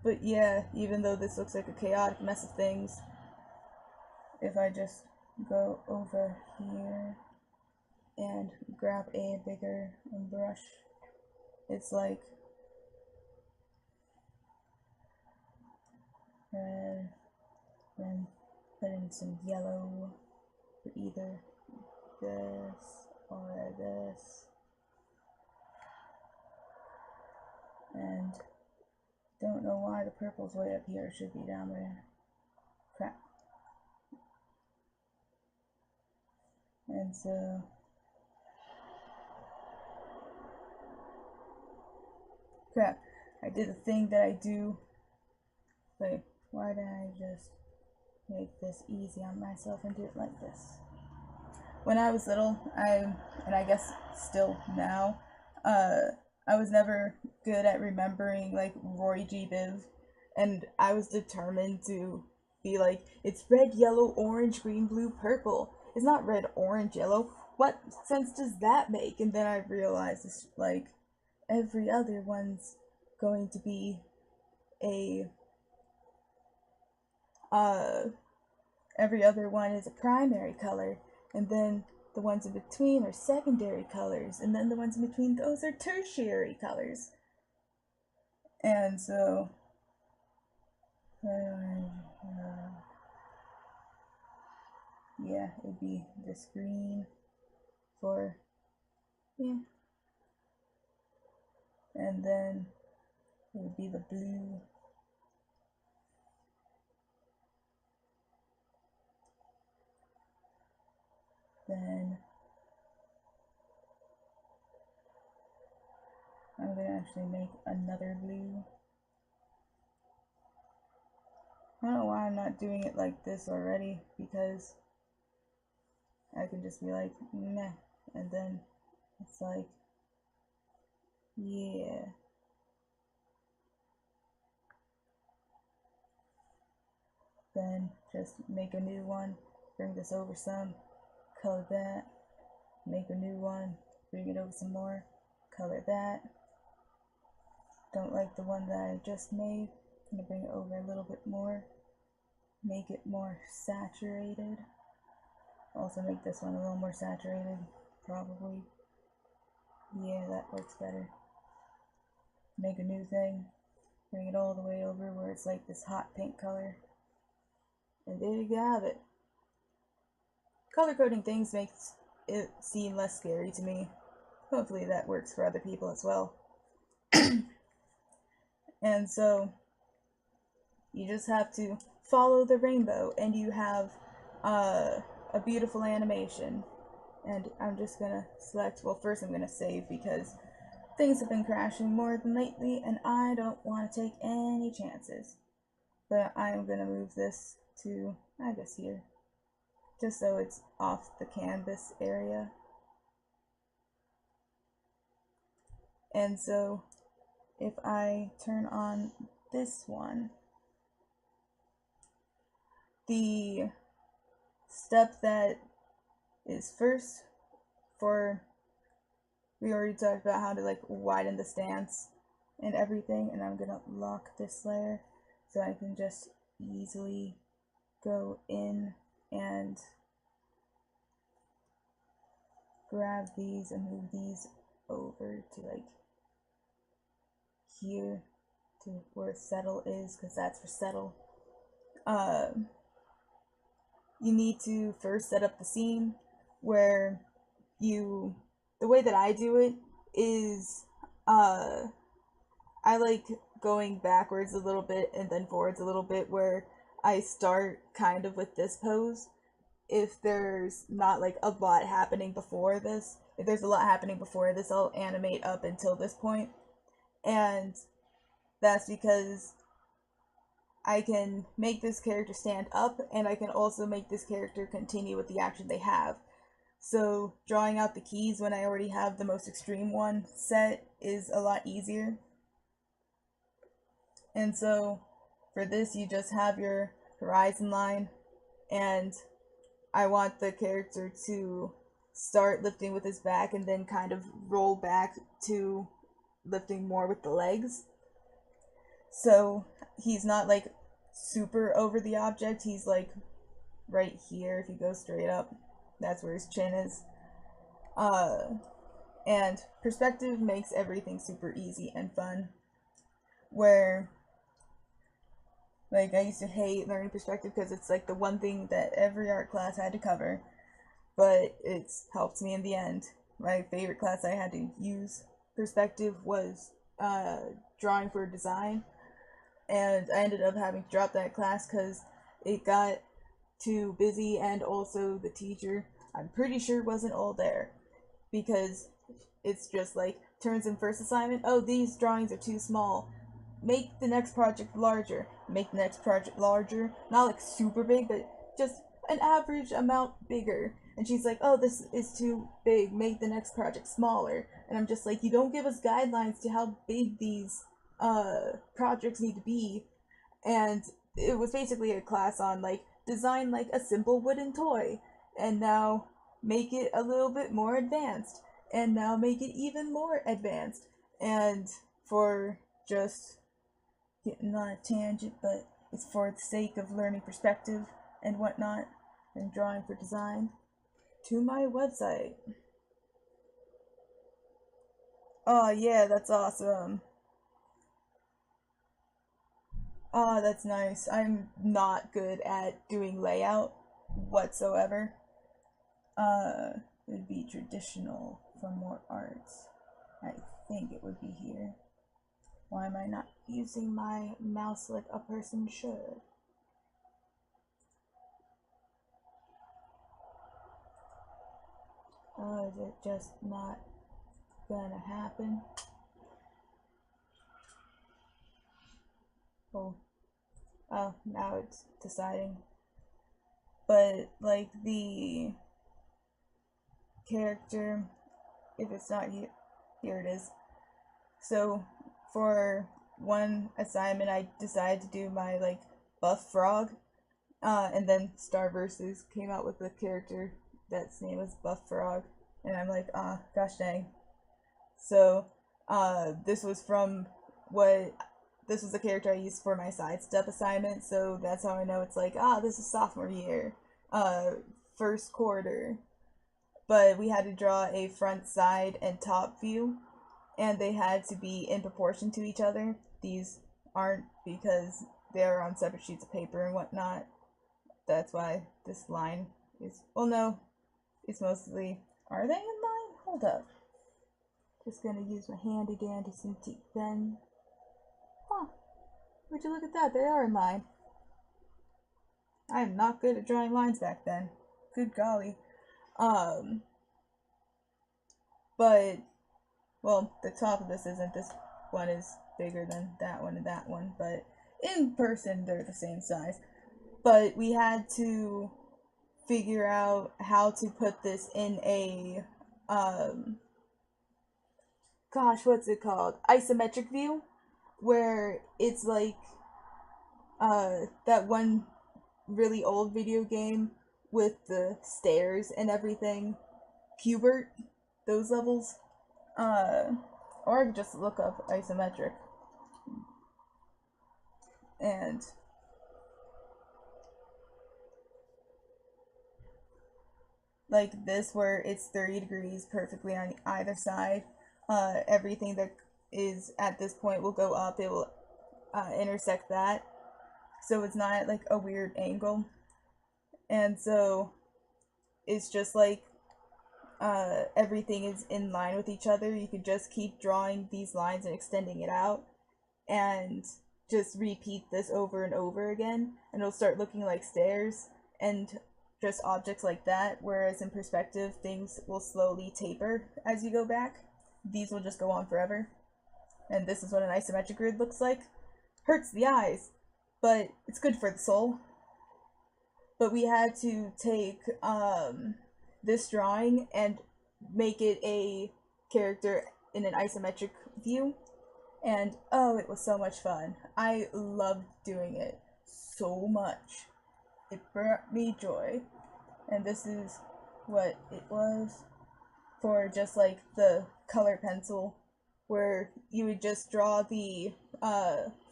But yeah, even though this looks like a chaotic mess of things, if I just go over here and grab a bigger brush, it's like red, then put in some yellow for either this or this, and don't know why the purple's way up here. It should be down there. Crap. And so crap, I did a thing that I do. Wait, why did I just make this easy on myself and do it like this? When I was little, and I guess still now, I was never good at remembering like Roy G. Biv, and I was determined to be like, it's red, yellow, orange, green, blue, purple. It's not red, orange, yellow. What sense does that make? And then I realized it's like every other one's going to be a every other one is a primary color, and then the ones in between are secondary colors, and then the ones in between those are tertiary colors. And so yeah, it'd be this green for yeah, and then it would be the blue. Then I'm gonna actually make another blue. I don't know why I'm not doing it like this already, because I can just be like, meh, and then it's like, yeah. Then just make a new one, bring this over some, color that, make a new one, bring it over some more, color that. Don't like the one that I just made, I'm gonna bring it over a little bit more, make it more saturated. Also make this one a little more saturated, probably. Yeah, that works better. Make a new thing, bring it all the way over where it's like this hot pink color. And there you have it. Color coding things makes it seem less scary to me. Hopefully that works for other people as well. And so you just have to follow the rainbow and you have a beautiful animation. And I'm just gonna select, well, first I'm gonna save because things have been crashing more than lately and I don't want to take any chances. But I'm gonna move this to, I guess, here, just so it's off the canvas area. And so if I turn on this one, the step that is first for, we already talked about how to like widen the stance and everything, and I'm gonna lock this layer so I can just easily go in and grab these and move these over to like here to where settle is, because that's for settle. You need to first set up the scene where you, the way that I do it is I like going backwards a little bit and then forwards a little bit, where I start kind of with this pose. If there's not like a lot happening before this, if there's a lot happening before this, I'll animate up until this point. And that's because I can make this character stand up and I can also make this character continue with the action they have. So drawing out the keys when I already have the most extreme one set is a lot easier. And so for this, you just have your horizon line, and I want the character to start lifting with his back and then kind of roll back to lifting more with the legs. So he's not like super over the object, he's like right here. If you go straight up, that's where his chin is. And perspective makes everything super easy and fun, where like I used to hate learning perspective because it's like the one thing that every art class had to cover, but it's helped me in the end. My favorite class I had to use perspective was drawing for design, and I ended up having to drop that class because it got too busy, and also the teacher, I'm pretty sure, wasn't all there, because it's just like turns in first assignment, oh, these drawings are too small, make the next project larger, make the next project larger, not like super big, but just an average amount bigger. And she's like, oh, this is too big, make the next project smaller. And I'm just like, you don't give us guidelines to how big these projects need to be. And it was basically a class on like design like a simple wooden toy, and now make it a little bit more advanced, and now make it even more advanced. And for just getting on a tangent, but it's for the sake of learning perspective and whatnot, and drawing for design, to my website. Oh yeah, that's awesome. Oh, that's nice. I'm not good at doing layout whatsoever. It would be traditional for more arts. I think it would be here. Why am I not using my mouse like a person should? Oh, is it just not gonna happen? Oh, now it's deciding. But like the character, if it's not here, here it is. So for one assignment, I decided to do my like buff frog, and then Star Versus came out with a character that's name was Buff Frog, and I'm like, gosh dang. So, this was from what this was the character I used for my sidestep assignment, so that's how I know it's like, this is sophomore year, first quarter. But we had to draw a front, side, and top view, and they had to be in proportion to each other. These aren't, because they're on separate sheets of paper and whatnot. That's why this line is, well, no, it's mostly, are they in line? Hold up. Just gonna use my handy dandy Cintiq pen. Huh, would you look at that, they are in line. I am not good at drawing lines back then. Good golly. But, well, the top of this isn't, this one is bigger than that one and that one, but in person they're the same size. But we had to figure out how to put this in a, gosh, what's it called? Isometric view, where it's like, that one really old video game with the stairs and everything. Cubert, those levels. Or I could just look up isometric. And like this, where it's 30 degrees perfectly on either side. Everything that is at this point will go up, it will intersect that. So it's not like a weird angle. And so it's just like everything is in line with each other. You could just keep drawing these lines and extending it out, and just repeat this over and over again, and it'll start looking like stairs and just objects like that. Whereas in perspective, things will slowly taper as you go back. These will just go on forever. And this is what an isometric grid looks like. Hurts the eyes, but it's good for the soul. But we had to take this drawing and make it a character in an isometric view, and oh, it was so much fun. I loved doing it so much. It brought me joy. And this is what it was for just like the color pencil where you would just draw the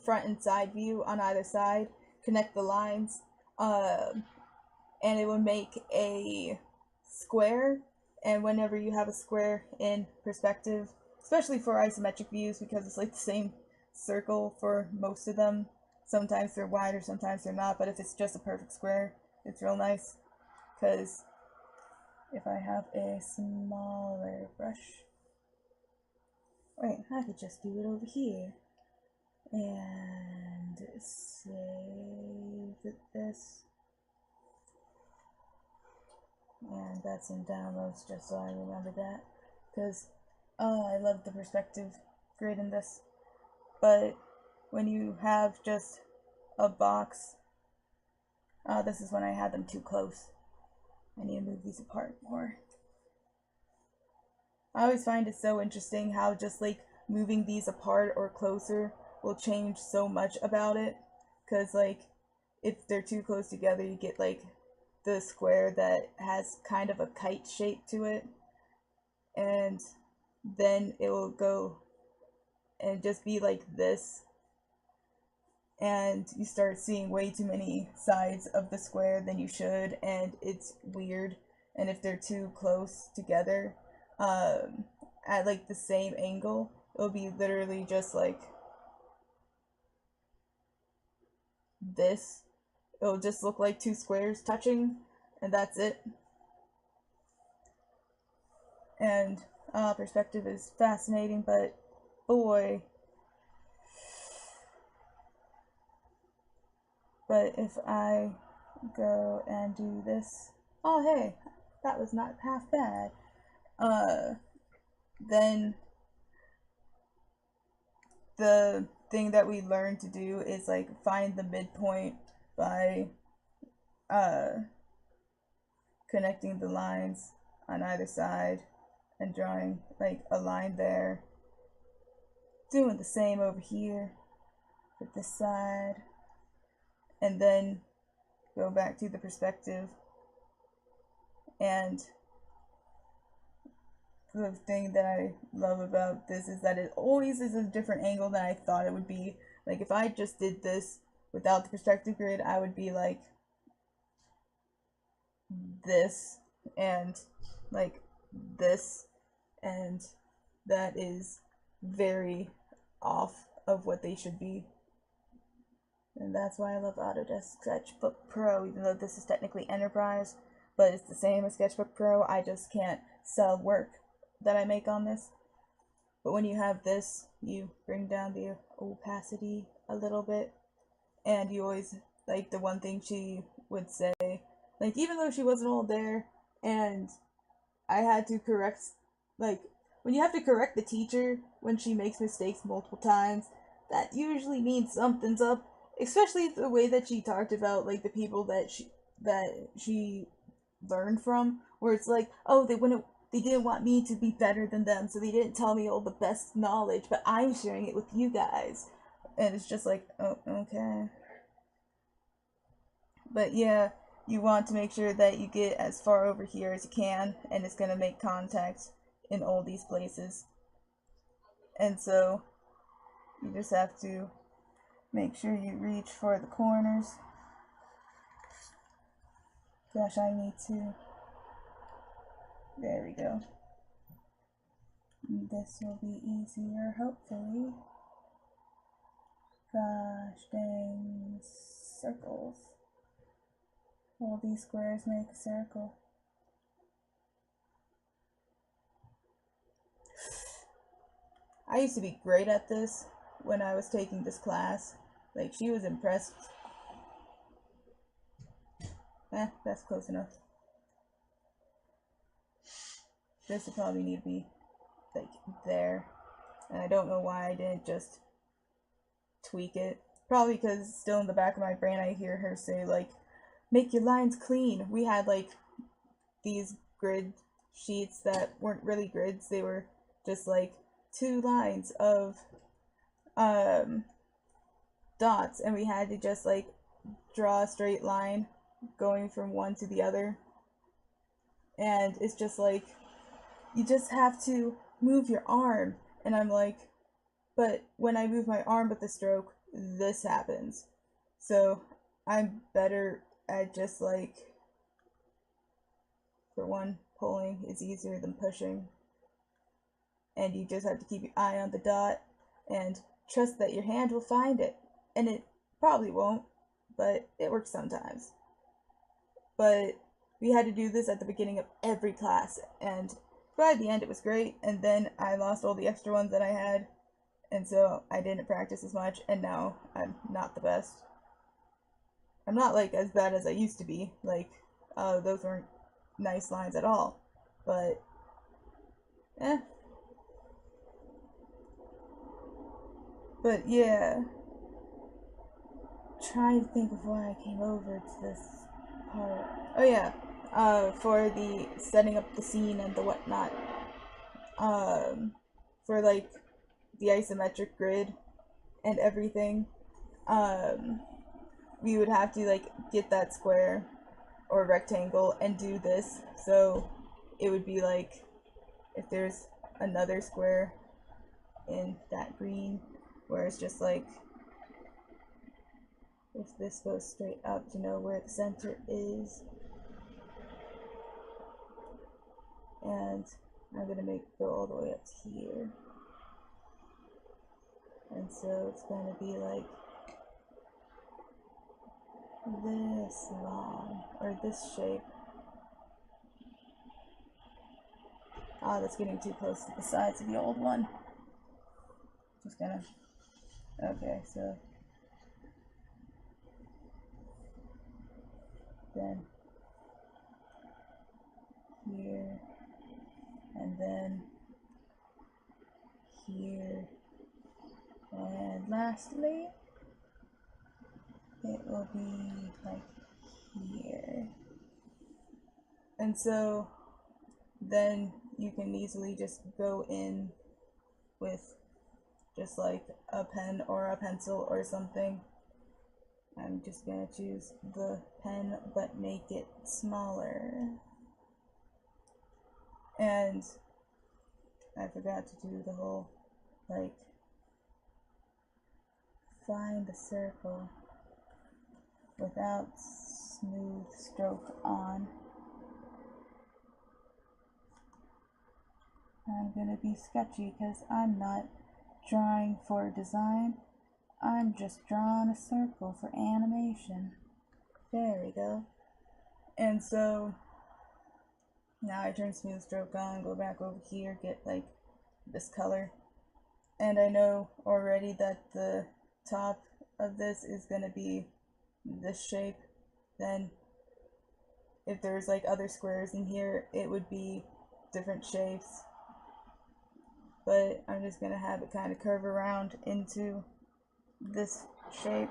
front and side view on either side, connect the lines, and it would make a square. And whenever you have a square in perspective, especially for isometric views, because it's like the same circle for most of them, sometimes they're wider, sometimes they're not, but if it's just a perfect square, it's real nice. Because if I have a smaller brush, wait, I could just do it over here and save this. And that's in downloads, just so I remember that, because I love the perspective grid in this. But when you have just a box, this is when I had them too close. I need to move these apart more. I always find it so interesting how just like moving these apart or closer will change so much about it, because like if they're too close together, you get like the square that has kind of a kite shape to it, and then it will go and just be like this, and you start seeing way too many sides of the square than you should, and it's weird. And if they're too close together at like the same angle, it'll be literally just like this. It'll just look like two squares touching, and that's it. And perspective is fascinating, but boy. But if I go and do this, oh hey, that was not half bad. Then the thing that we learn to do is like find the midpoint by connecting the lines on either side and drawing like a line there. Doing the same over here with this side, and then go back to the perspective. And the thing that I love about this is that it always is a different angle than I thought it would be. Like if I just did this without the perspective grid, I would be like this and like this, and that is very off of what they should be. And that's why I love Autodesk Sketchbook Pro, even though this is technically Enterprise, but it's the same as Sketchbook Pro. I just can't sell work that I make on this. But when you have this, you bring down the opacity a little bit, and you always, like, the one thing she would say, like, even though she wasn't all there, and I had to correct, like, when you have to correct the teacher when she makes mistakes multiple times, that usually means something's up. Especially the way that she talked about like the people that she learned from, where it's like, oh, they didn't want me to be better than them, so they didn't tell me all the best knowledge, but I'm sharing it with you guys. And it's just like, oh, okay. But yeah, you want to make sure that you get as far over here as you can, and it's gonna make contact in all these places. And so you just have to make sure you reach for the corners. Gosh, I need to. There we go. This will be easier, hopefully. Gosh dang, circles. All these squares make a circle. I used to be great at this when I was taking this class. Like, she was impressed. That's close enough. This would probably need to be, like, there. And I don't know why I didn't just tweak it. Probably because still in the back of my brain I hear her say, like, make your lines clean. We had, like, these grid sheets that weren't really grids. They were just, like, 2 lines of dots, and we had to just like draw a straight line going from one to the other. And it's just like, you just have to move your arm And I'm like, but when I move my arm with the stroke, this happens. So I'm better at just like, for one, pulling is easier than pushing. And you just have to keep your eye on the dot and trust that your hand will find it. And it probably won't, but it works sometimes. But we had to do this at the beginning of every class, and by the end it was great. And then I lost all the extra ones that I had, and so I didn't practice as much, and now I'm not the best. I'm not like as bad as I used to be. Like, those weren't nice lines at all, but but yeah, trying to think of why I came over to this part. Oh yeah, for the setting up the scene and the whatnot. For like the isometric grid and everything, we would have to like get that square or rectangle and do this. So it would be like if there's another square in that green, where it's just like, if this goes straight up to know where the center is. And I'm gonna make it go all the way up to here. And so it's gonna be like this long, or this shape. Ah, that's getting too close to the sides of the old one. Just gonna, okay, so then here, and then here, and lastly, it will be like here. And so then you can easily just go in with just like a pen or a pencil or something. I'm just gonna choose the pen but make it smaller. And I forgot to do the whole like find the circle without smooth stroke on. I'm gonna be sketchy because I'm not drawing for design. I'm just drawing a circle for animation. There we go. And so now I turn smooth stroke on, go back over here, get like this color. And I know already that the top of this is gonna be this shape. Then if there's like other squares in here, it would be different shapes. But I'm just gonna have it kind of curve around into this shape.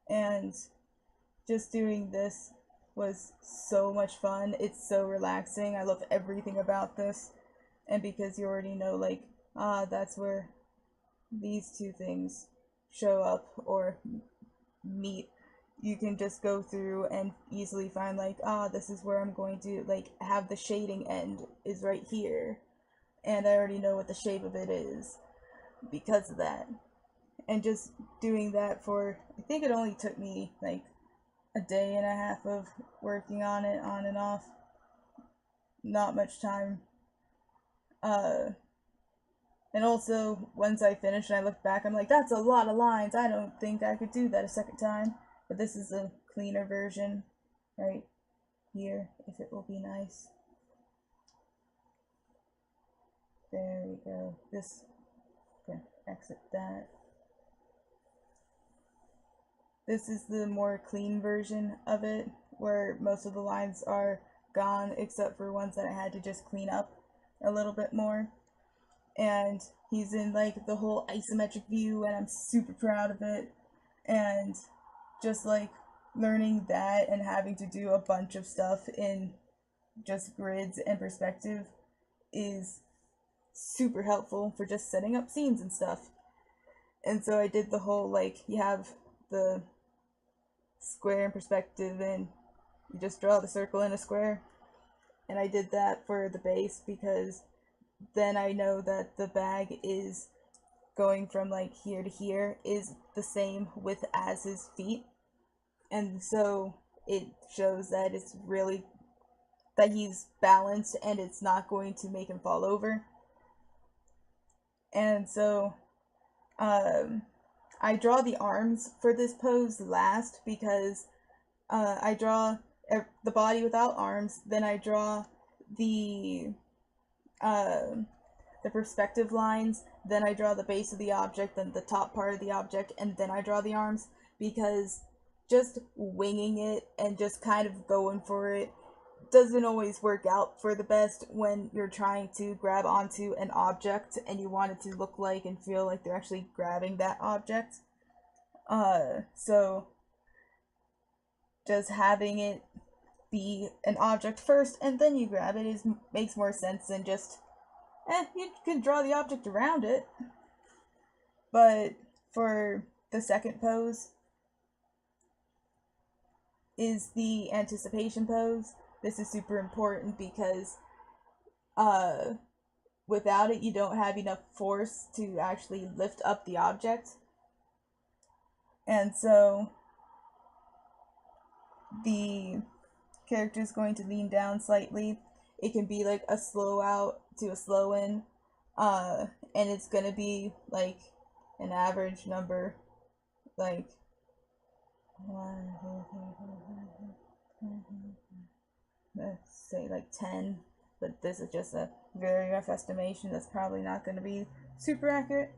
And just doing this was so much fun. It's so relaxing. I love everything about this. And because you already know, like, that's where these two things show up or meet, you can just go through and easily find like, this is where I'm going to like have the shading end is right here. And I already know what the shape of it is because of that. And just doing that for, I think it only took me like a day and a half of working on it on and off. Not much time. And also, once I finished and I looked back, I'm like, that's a lot of lines. I don't think I could do that a second time. But this is a cleaner version right here, if it will be nice. There we go. This, okay, exit that. This is the more clean version of it, where most of the lines are gone, except for ones that I had to just clean up a little bit more. And he's in like the whole isometric view, and I'm super proud of it. And just like learning that and having to do a bunch of stuff in just grids and perspective is super helpful for just setting up scenes and stuff. And so I did the whole like, you have the square in perspective and you just draw the circle in a square. and I did that for the base because then I know that the bag is going from like here to here is the same width as his feet, and so it shows that it's really that he's balanced and it's not going to make him fall over. And so I draw the arms for this pose last because I draw the body without arms, then I draw the uh, the perspective lines, then I draw the base of the object, then the top part of the object, and then I draw the arms, because just winging it and just kind of going for it doesn't always work out for the best when you're trying to grab onto an object and you want it to look like and feel like they're actually grabbing that object. So just having it be an object first and then you grab it makes more sense than just you can draw the object around it. But for the second pose is the anticipation pose. This is super important because without it you don't have enough force to actually lift up the object. And so the character is going to lean down slightly. It can be like a slow out to a slow in, and it's gonna be like an average number, like let's say like 10, but this is just a very rough estimation. That's probably not going to be super accurate.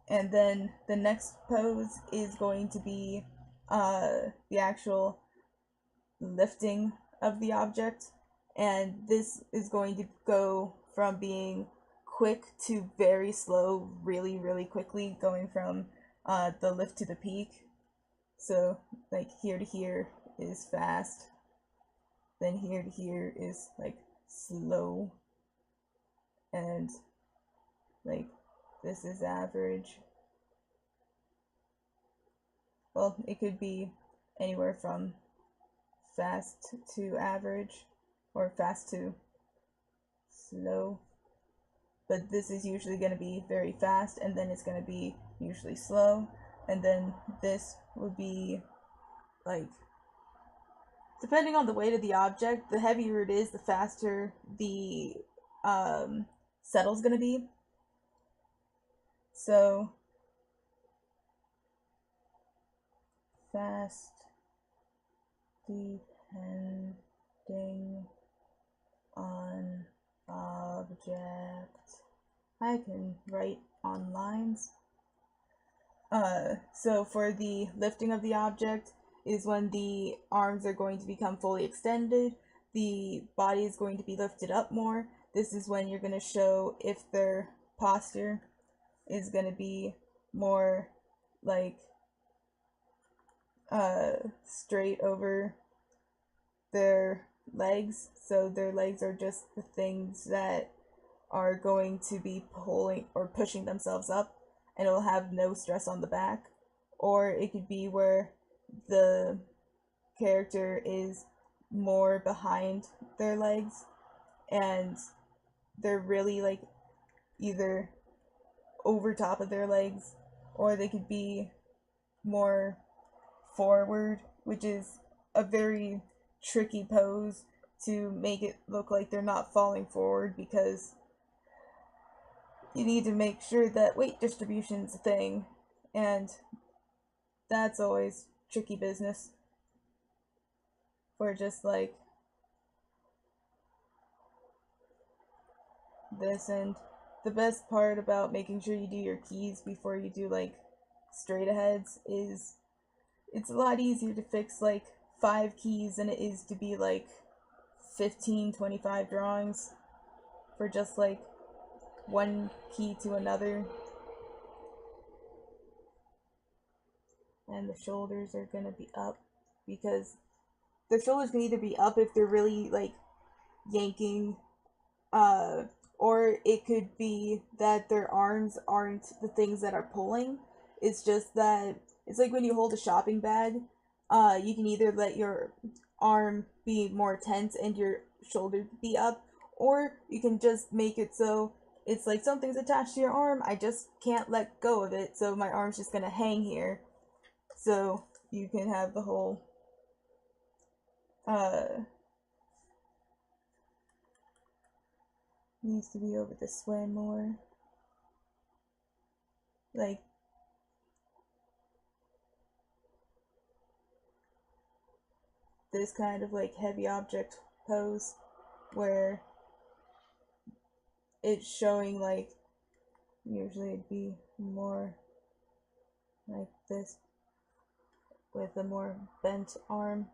And then the next pose is going to be the actual lifting of the object, and this is going to go from being quick to very slow really, really quickly, going from the lift to the peak. So like here to here is fast, then here to here is like slow, and like this is average. Well, it could be anywhere from fast to average or fast to slow, but this is usually going to be very fast, and then it's going to be usually slow, and then this would be like, depending on the weight of the object, the heavier it is, the faster the settle's going to be. So fast depending on object. I can write on lines. So for the lifting of the object is when the arms are going to become fully extended, the body is going to be lifted up more. This is when you're going to show if their posture is going to be more like straight over their legs. So their legs are just the things that are going to be pulling or pushing themselves up, and it'll have no stress on the back. Or it could be where the character is more behind their legs and they're really like either over top of their legs, or they could be more forward, which is a very tricky pose to make it look like they're not falling forward, because you need to make sure that weight distribution's a thing, and that's always tricky business for just like this. And the best part about making sure you do your keys before you do like straight aheads is it's a lot easier to fix like 5 keys than it is to be like 15-25 drawings for just like one key to another. And the shoulders are gonna be up, because the shoulders can either be up if they're really like yanking, or it could be that their arms aren't the things that are pulling. It's just that it's like when you hold a shopping bag, you can either let your arm be more tense and your shoulder be up, or you can just make it so it's like something's attached to your arm. I just can't let go of it, so my arm's just gonna hang here. So you can have the whole needs to be over this way more. Like this kind of like heavy object pose where it's showing like, usually it'd be more like this with a more bent arm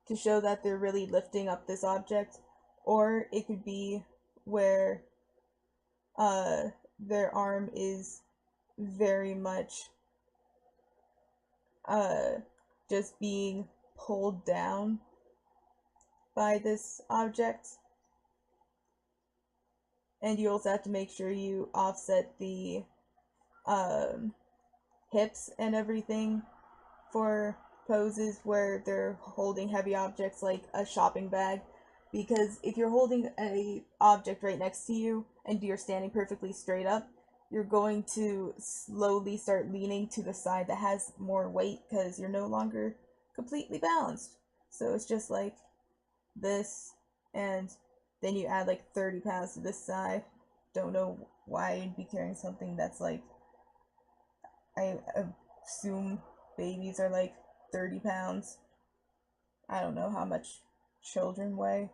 to show that they're really lifting up this object, or it could be where their arm is very much just being pulled down by this object. And you also have to make sure you offset the hips and everything for poses where they're holding heavy objects like a shopping bag, because if you're holding a object right next to you and you're standing perfectly straight up, you're going to slowly start leaning to the side that has more weight because you're no longer completely balanced. So it's just like this, and then you add like 30 pounds to this side. Don't know why you'd be carrying something that's like, I assume babies are like 30 pounds. I don't know how much children weigh.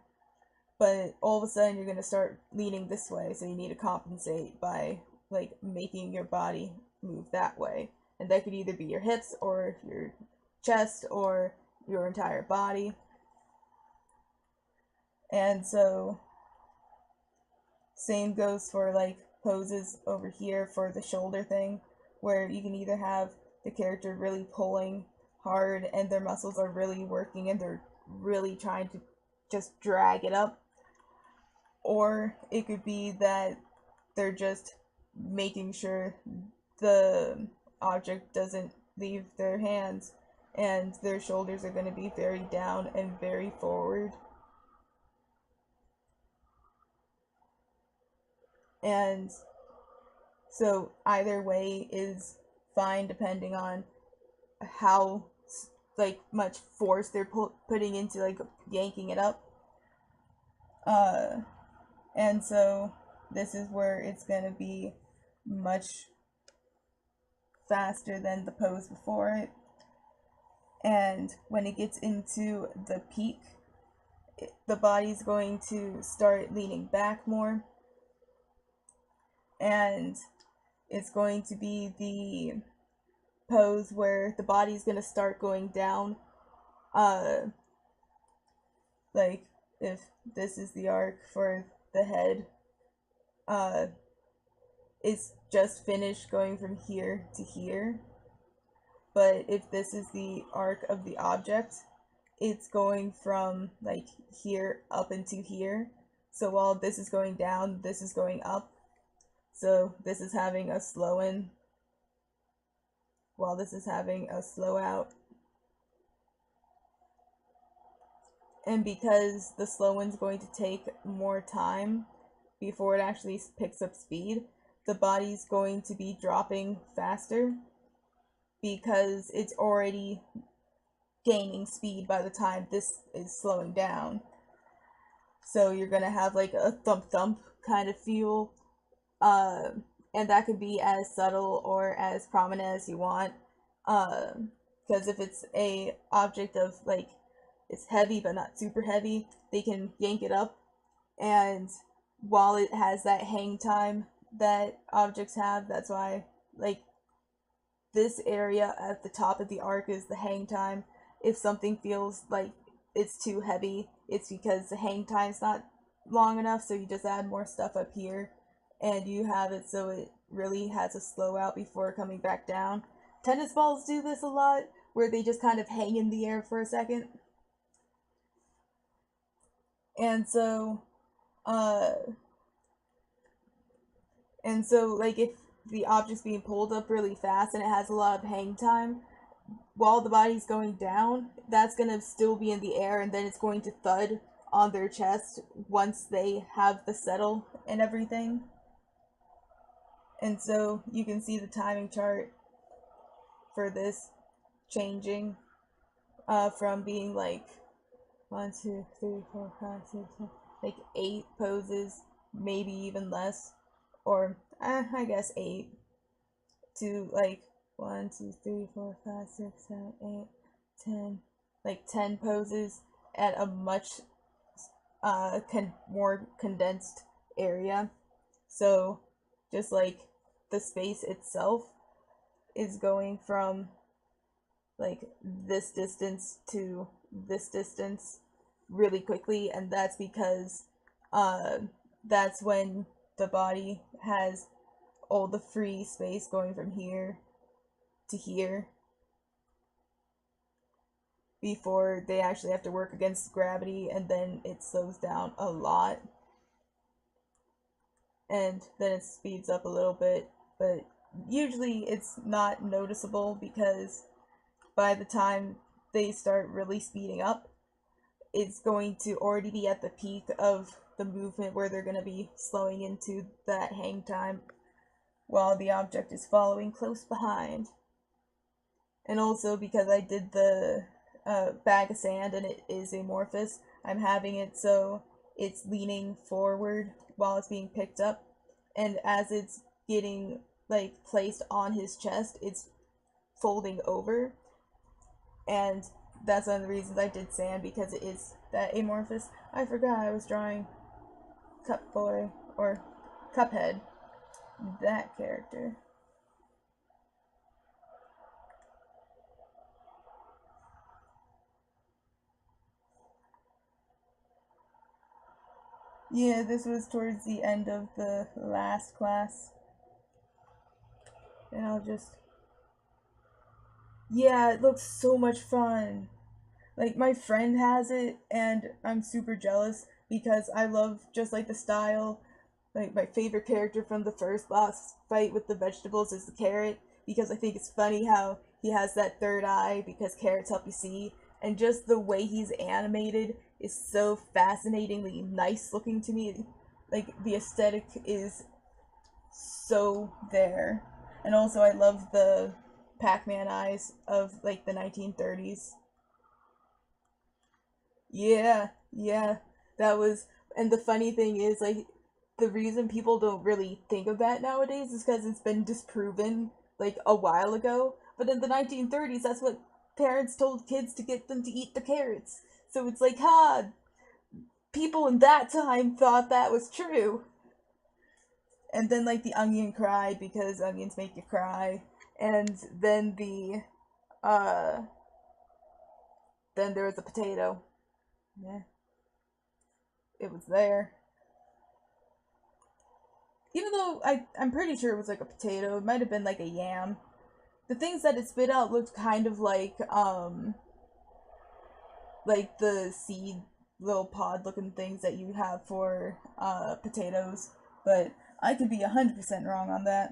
But all of a sudden you're going to start leaning this way, so you need to compensate by like making your body move that way. And that could either be your hips or your chest or your entire body. And so same goes for like poses over here for the shoulder thing, where you can either have the character really pulling hard and their muscles are really working and they're really trying to just drag it up, or it could be that they're just making sure the object doesn't leave their hands and their shoulders are going to be very down and very forward. And so either way is fine depending on how like much force they're putting into like yanking it up. And so this is where it's going to be much faster than the pose before it. And when it gets into the peak, the body's going to start leaning back more. And it's going to be the pose where the body's going to start going down. Like if this is the arc for the head, it's just finished going from here to here. But if this is the arc of the object, it's going from like here up into here. So while this is going down, this is going up. So this is having a slow in while this is having a slow out. And because the slow in's going to take more time before it actually picks up speed, the body's going to be dropping faster because it's already gaining speed by the time this is slowing down. So you're gonna have like a thump thump kind of feel, and that could be as subtle or as prominent as you want, because if it's a object of like, it's heavy but not super heavy, they can yank it up, and while it has that hang time that objects have, that's why like this area at the top of the arc is the hang time. If something feels like it's too heavy, it's because the hang time's not long enough, so you just add more stuff up here and you have it so it really has a slow out before coming back down. Tennis balls do this a lot, where they just kind of hang in the air for a second. And so like if the object's being pulled up really fast and it has a lot of hang time, while the body's going down, that's gonna still be in the air, and then it's going to thud on their chest once they have the settle and everything. And so you can see the timing chart for this changing from being like 1, 2, 3, 4, 5, 6, 7, like 8 poses, maybe even less, or I guess 8, to like 1, 2, 3, 4, 5, 6, 7, 8, 10, like 10 poses at a much more condensed area. So just like the space itself is going from like this distance to this distance really quickly, and that's because that's when the body has all the free space going from here to here before they actually have to work against gravity, and then it slows down a lot and then it speeds up a little bit, but usually it's not noticeable because by the time they start really speeding up, it's going to already be at the peak of the movement where they're going to be slowing into that hang time while the object is following close behind. And also because I did the bag of sand and it is amorphous, I'm having it so it's leaning forward while it's being picked up, and as it's getting like placed on his chest, it's folding over, and that's one of the reasons I did sand, because it is that amorphous. I forgot I was drawing Cup Boy, or Cuphead, that character. Yeah, this was towards the end of the last class. And I'll just... Yeah, it looks so much fun. Like, my friend has it, and I'm super jealous because I love just like the style. Like, my favorite character from the first boss fight with the vegetables is the carrot, because I think it's funny how he has that third eye because carrots help you see, and just the way he's animated is so fascinatingly nice looking to me. Like, the aesthetic is so there. And also I love the Pac-Man eyes of like the 1930s. Yeah, yeah. That was, and the funny thing is, like, the reason people don't really think of that nowadays is because it's been disproven like a while ago. But in the 1930s, that's what parents told kids to get them to eat the carrots. So it's like, ha, people in that time thought that was true. And then like the onion cried because onions make you cry. And then uh then there was a potato. Yeah. It was there. Even though I'm pretty sure it was like a potato, it might have been like a yam. The things that it spit out looked kind of like the seed little pod looking things that you have for potatoes, but I could be 100% wrong on that.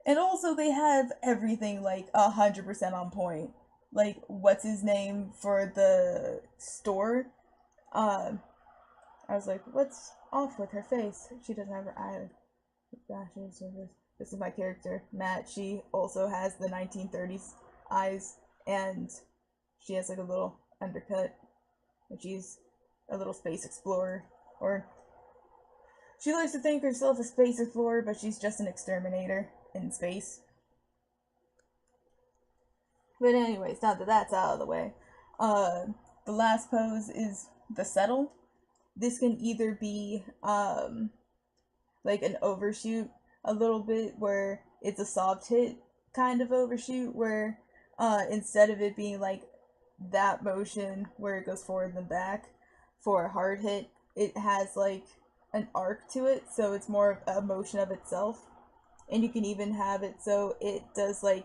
And also they have everything like 100% on point. Like, what's his name for the store? Um, I was like, what's off with her face? She doesn't have her eyelashes. This is my character, Matt. She also has the 1930s eyes, and she has like a little undercut. And she's a little space explorer, or she likes to think herself a space explorer, but she's just an exterminator in space. But anyways, now that that's out of the way, the last pose is the settle. This can either be like an overshoot a little bit, where it's a soft hit kind of overshoot, where instead of it being like that motion where it goes forward and back for a hard hit, it has like an arc to it, so it's more of a motion of itself. And you can even have it so it does like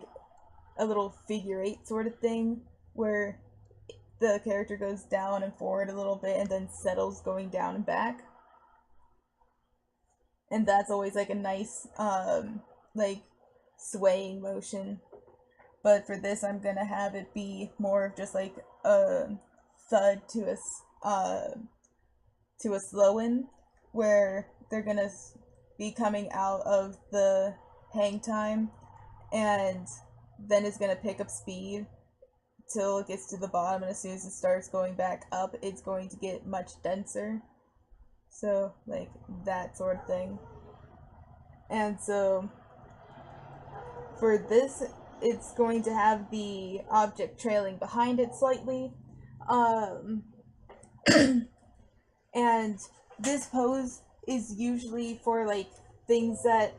a little figure eight sort of thing where the character goes down and forward a little bit and then settles going down and back. And that's always like a nice like swaying motion. But for this, I'm gonna have it be more of just like a thud to a to a slow-in where they're gonna be coming out of the hang time, and then it's gonna pick up speed till it gets to the bottom, and as soon as it starts going back up, it's going to get much denser. So, like, that sort of thing. And so, for this, it's going to have the object trailing behind it slightly. And this pose is usually for, like, things that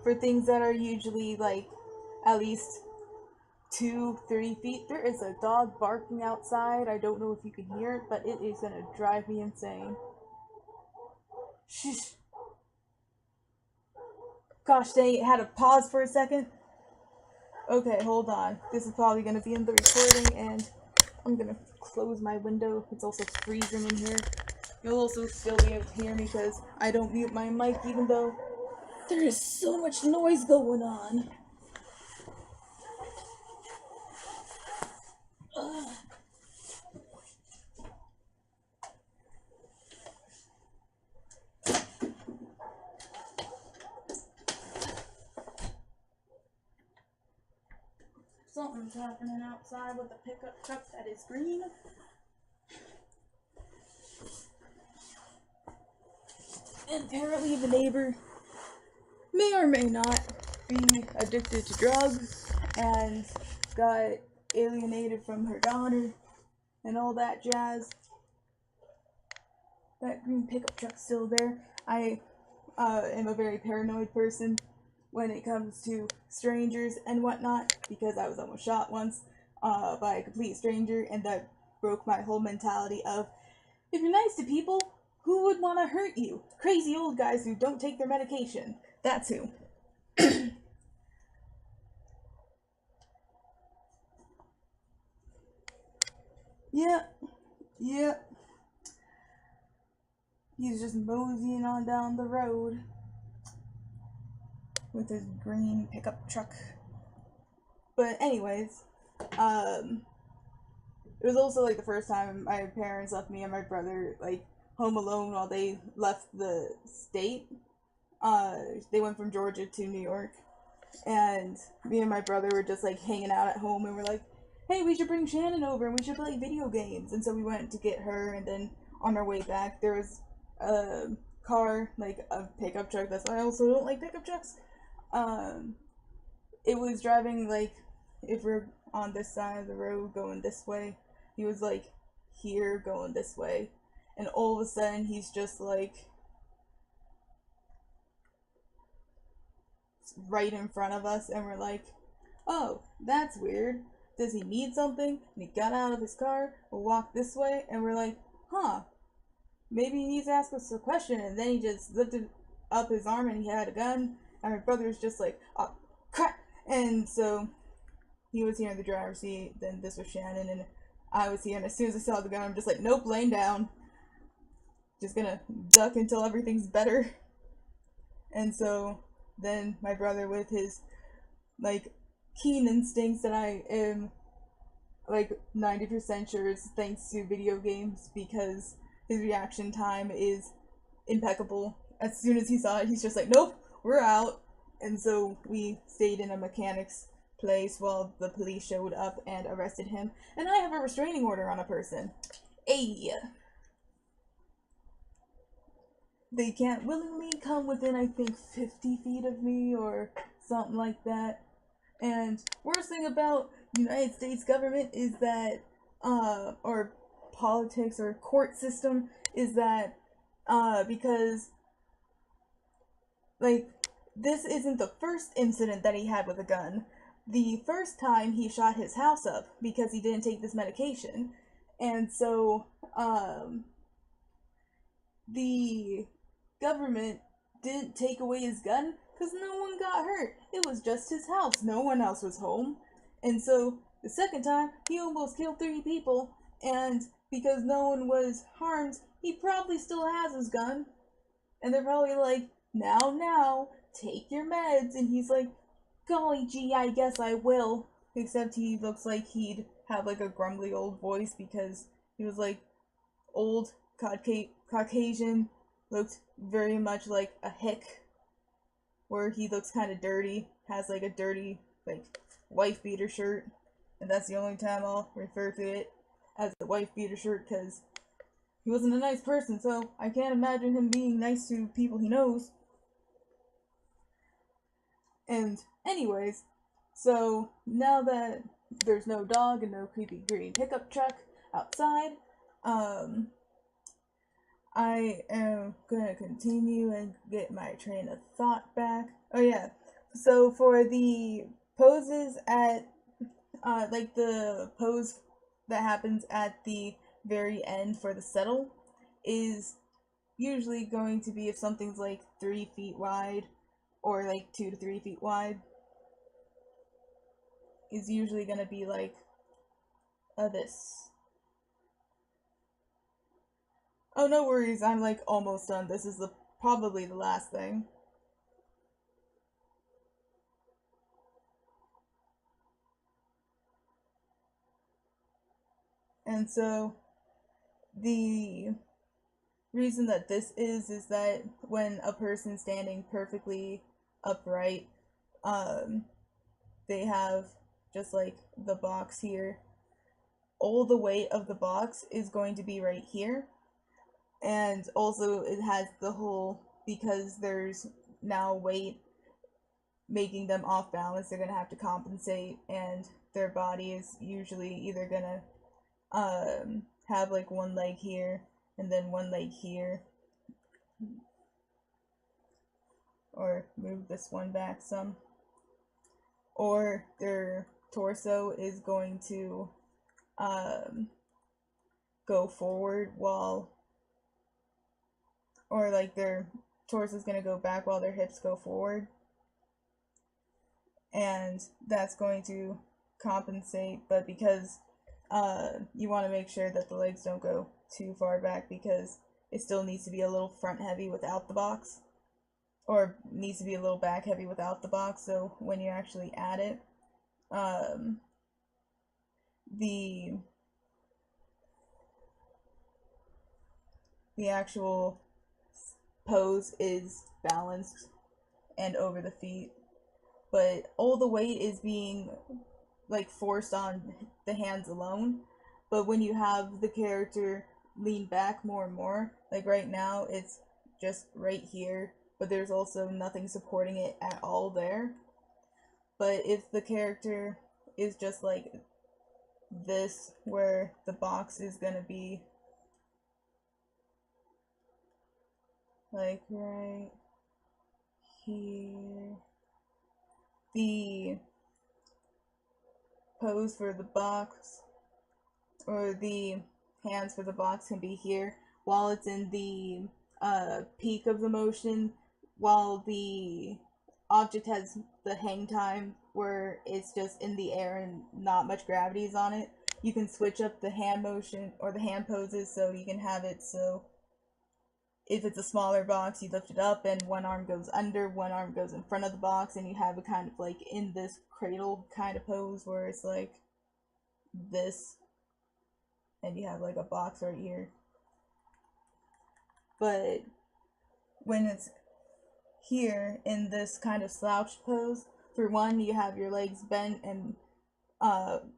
are usually, like, at least 2-3 feet. There is a dog barking outside. I don't know if you can hear it, but it is gonna drive me insane. Shh. Gosh dang, it had to pause for a second. Okay, hold on. This is probably gonna be in the recording, and I'm gonna close my window. It's also freezing in here. You'll also still be able to hear me because I don't mute my mic, even though there is so much noise going on. Something's happening outside with the pickup truck that is green. And apparently the neighbor may or may not be addicted to drugs and got alienated from her daughter and all that jazz. That green pickup truck's still there. I am a very paranoid person when it comes to strangers and whatnot, because I was almost shot once by a complete stranger, and that broke my whole mentality of, if you're nice to people, who would want to hurt you? Crazy old guys who don't take their medication. That's who. Yeah. He's just moseying on down the road with his green pickup truck. But anyways, it was also like the first time my parents left me and my brother like home alone while they left the state. They went from Georgia to New York, and me and my brother were just like hanging out at home, and we're like, hey, we should bring Shannon over and we should play video games. And so we went to get her, and then on our way back there was a car, like a pickup truck. That's why I also don't like pickup trucks. It was driving, like, if we're on this side of the road going this way, he was like here going this way, and all of a sudden he's just like right in front of us, and we're like, oh, that's weird. Does he need something? And he got out of his car, walked this way, and we're like, huh, maybe he needs to ask us a question. And then he just lifted up his arm and he had a gun, and my brother's just like, oh, crap. And so he was here in the driver's seat, then this was Shannon, and I was here, and as soon as I saw the gun, I'm just like, nope, laying down. Just gonna duck until everything's better. And so then my brother, with his like keen instincts that I am like 90% sure is thanks to video games, because his reaction time is impeccable. As soon as he saw it, he's just like, nope, we're out. And so we stayed in a mechanic's place while the police showed up and arrested him. And I have a restraining order on a person. Hey! They can't willingly come within, I think, 50 feet of me or something like that. And worst thing about United States government is that, or politics or court system, is that, because, like, this isn't the first incident that he had with a gun. The first time he shot his house up because he didn't take this medication. And so, the government didn't take away his gun because no one got hurt. It was just his house. No one else was home. And so, the second time, he almost killed 3 people, and because no one was harmed, he probably still has his gun. And they're probably like, now, take your meds. And he's like, golly gee, I guess I will. Except he looks like he'd have like a grumbly old voice because He was like old Caucasian, looked very much like a hick, where he looks kind of dirty, has like a dirty like wife beater shirt, and that's the only time I'll refer to it as the wife beater shirt because he wasn't a nice person, so I can't imagine him being nice to people he knows. And anyways, so now that there's no dog and no creepy green pickup truck outside, I am gonna continue and get my train of thought back. Oh yeah, so for the poses at, like the pose that happens at the very end for the settle is usually going to be if something's like 3 feet wide or like 2 to 3 feet wide, is usually gonna be like this. Oh, no worries, I'm like almost done. This is probably the last thing. And so the reason that this is that when a person's standing perfectly upright, they have just like the box here. All the weight of the box is going to be right here. And also it has the whole, because there's now weight making them off balance, they're gonna have to compensate, and their body is usually either gonna have like one leg here and then one leg here, or move this one back some, or their torso is going to go forward while, or like their torso is going to go back while their hips go forward, and that's going to compensate. But because you want to make sure that the legs don't go too far back, because it still needs to be a little front heavy without the box, or needs to be a little back heavy without the box, so when you actually add it, the actual pose is balanced and over the feet, but all the weight is being like forced on the hands alone. But when you have the character lean back more and more, like right now it's just right here, but there's also nothing supporting it at all there. But if the character is just like this, where the box is gonna be like right here, the pose for the box, or the hands for the box, can be here while it's in the peak of the motion, while the object has the hang time where it's just in the air and not much gravity is on it. You can switch up the hand motion or the hand poses, so you can have it so if it's a smaller box, you lift it up and one arm goes under, one arm goes in front of the box, and you have it kind of like in this cradle kind of pose where it's like this, and you have like a box right here. But when it's here in this kind of slouched pose, for one, you have your legs bent and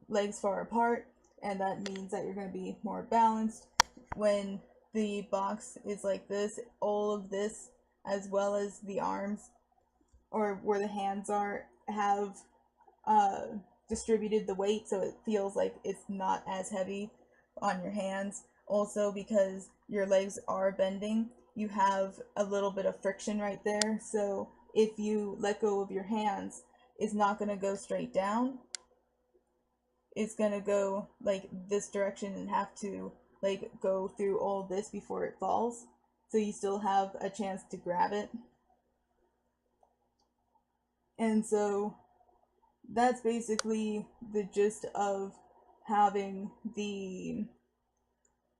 legs far apart, and that means that you're going to be more balanced. When the box is like this, all of this, as well as the arms, or where the hands are, have distributed the weight, so it feels like it's not as heavy on your hands. Also, because your legs are bending, you have a little bit of friction right there, so if you let go of your hands, it's not going to go straight down. It's going to go like this direction and have to like go through all this before it falls, so you still have a chance to grab it. And so that's basically the gist of having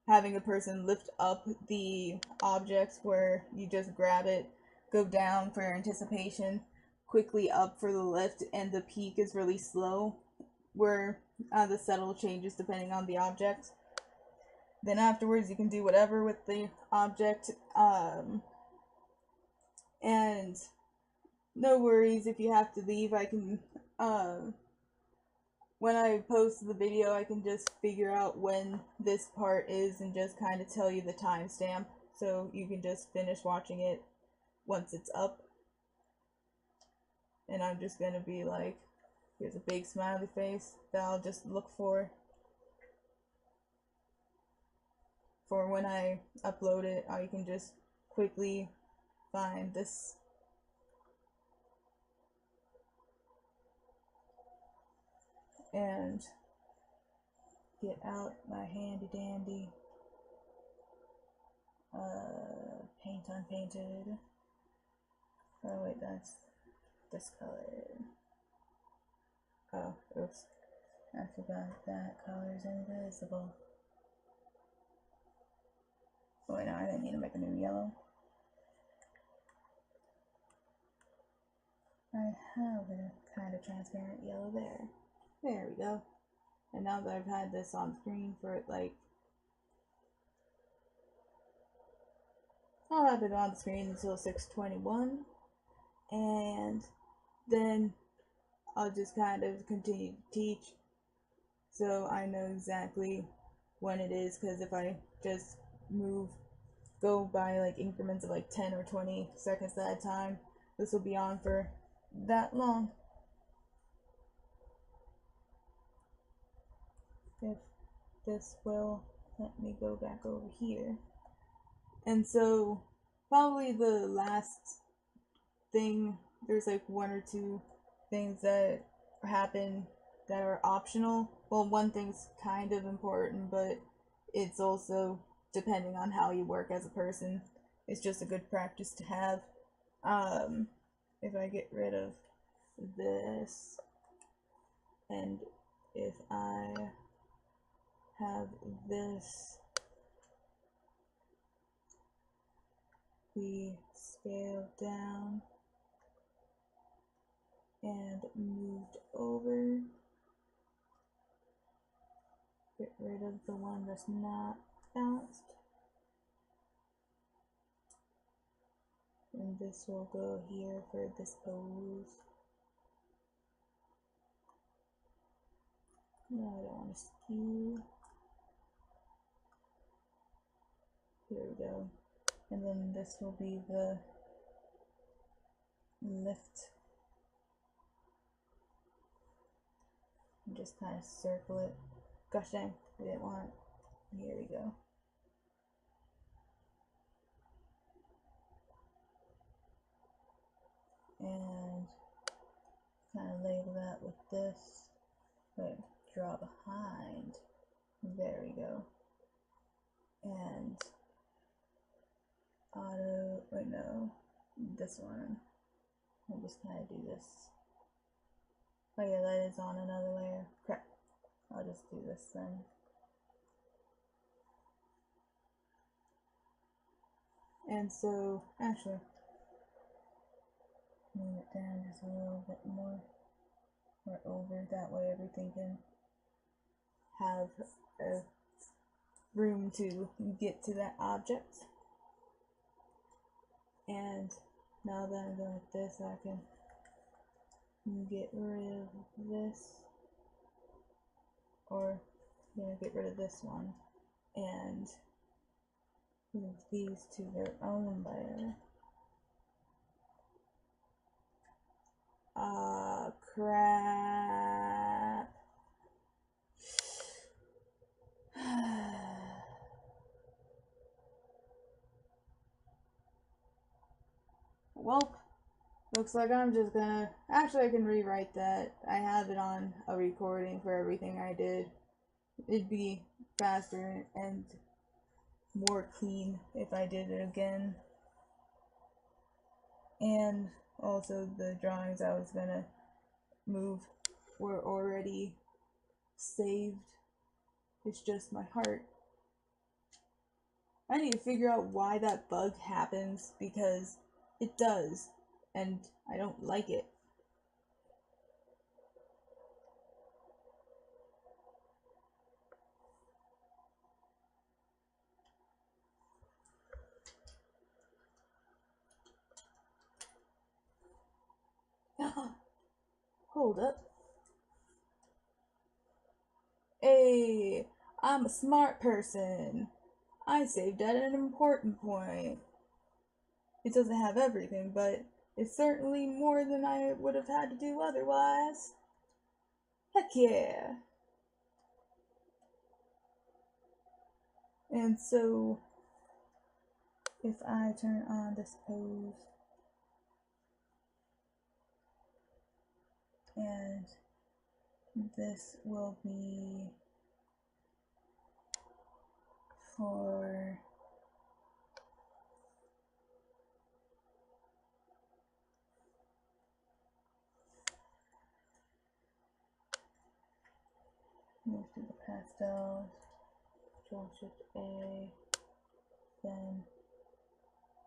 a person lift up the object, where you just grab it, go down for anticipation, quickly up for the lift, and the peak is really slow, where the settle changes depending on the object. Then afterwards you can do whatever with the object, and no worries if you have to leave. I can, when I post the video, I can just figure out when this part is and just kind of tell you the timestamp, so you can just finish watching it once it's up. And I'm just gonna be like, here's a big smiley face that I'll just look for when I upload it. I can just quickly find this. And get out my handy dandy paint unpainted. Oh wait, that's this color. Oh, oops. I forgot that color is invisible. Oh wait, no, I didn't need to make a new yellow. I have a kind of transparent yellow there. There we go. And now that I've had this on screen for like, I'll have it on the screen until 6:21, and then I'll just kind of continue to teach, so I know exactly when it is, because if I just go by like increments of like 10 or 20 seconds at a time, this will be on for that long. If this will let me go back over here. And so probably the last thing, there's like one or two things that happen that are optional. Well, one thing's kind of important, but it's also depending on how you work as a person. It's just a good practice to have. If I get rid of this, and if I have this, we scaled down and moved over. Get rid of the one that's not balanced. And this will go here for this pose. No, I don't want to skew. Here we go. And then this will be the lift. And just kind of circle it. Gosh dang, I didn't want it. Here we go. And kind of label that with this. Wait, draw behind. There we go. And auto, wait no, this one. I'll just kind of do this. Oh yeah, that is on another layer. Crap. I'll just do this then. And so, actually, move it down just a little bit more, or over, that way everything can have a room to get to that object. And now that I'm done with this, I can get rid of this, or get rid of this one, and move these to their own layer. Crap. Well, looks like I'm just gonna, actually I can rewrite that. I have it on a recording for everything I did. It'd be faster and more clean if I did it again. And also the drawings I was gonna move were already saved. It's just my heart. I need to figure out why that bug happens, because it does, and I don't like it. Hold up. Hey, I'm a smart person. I saved at an important point. It doesn't have everything, but it's certainly more than I would have had to do otherwise. Heck yeah. And so, if I turn on this pose, and this will be for move to the pastels, Control Shift A, then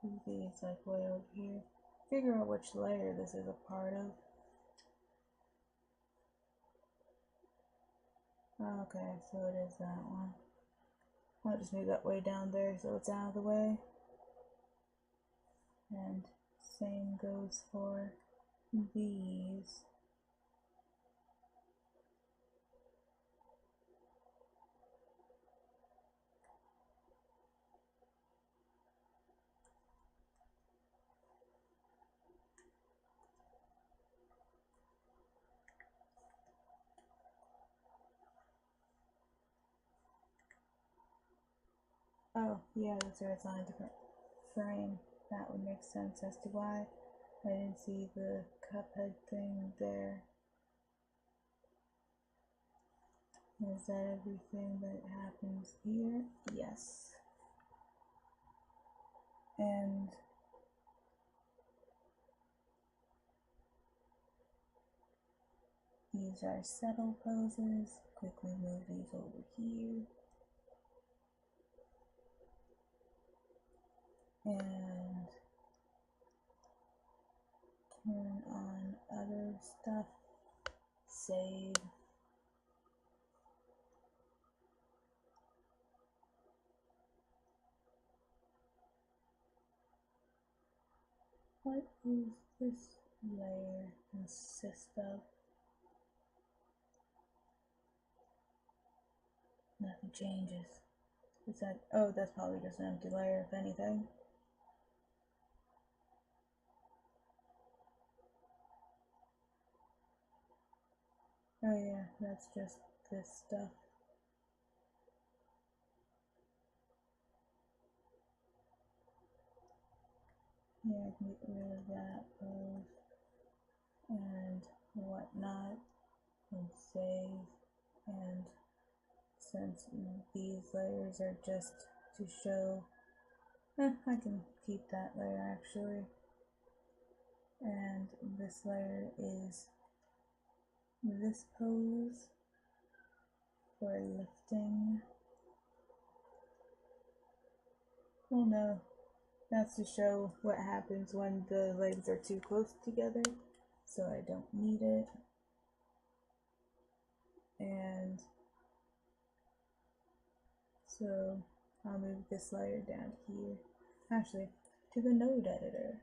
move these like way over here. Figure out which layer this is a part of. Okay, so it is that one. I'll just move that way down there so it's out of the way. And same goes for these. Oh, yeah, that's right, it's on a different frame. That would make sense as to why I didn't see the Cuphead thing there. Is that everything that happens here? Yes. And these are settle poses. Quickly move these over here. And turn on other stuff. Save. What is this layer consist of? Nothing changes. Is that, oh, that's probably just an empty layer, if anything. Oh yeah, that's just this stuff. Yeah, I can get rid of that pose and whatnot and save. And since these layers are just to show, I can keep that layer actually. And this layer is this pose for lifting. Oh no, that's to show what happens when the legs are too close together, so I don't need it. And so I'll move this layer down here, actually to the node editor.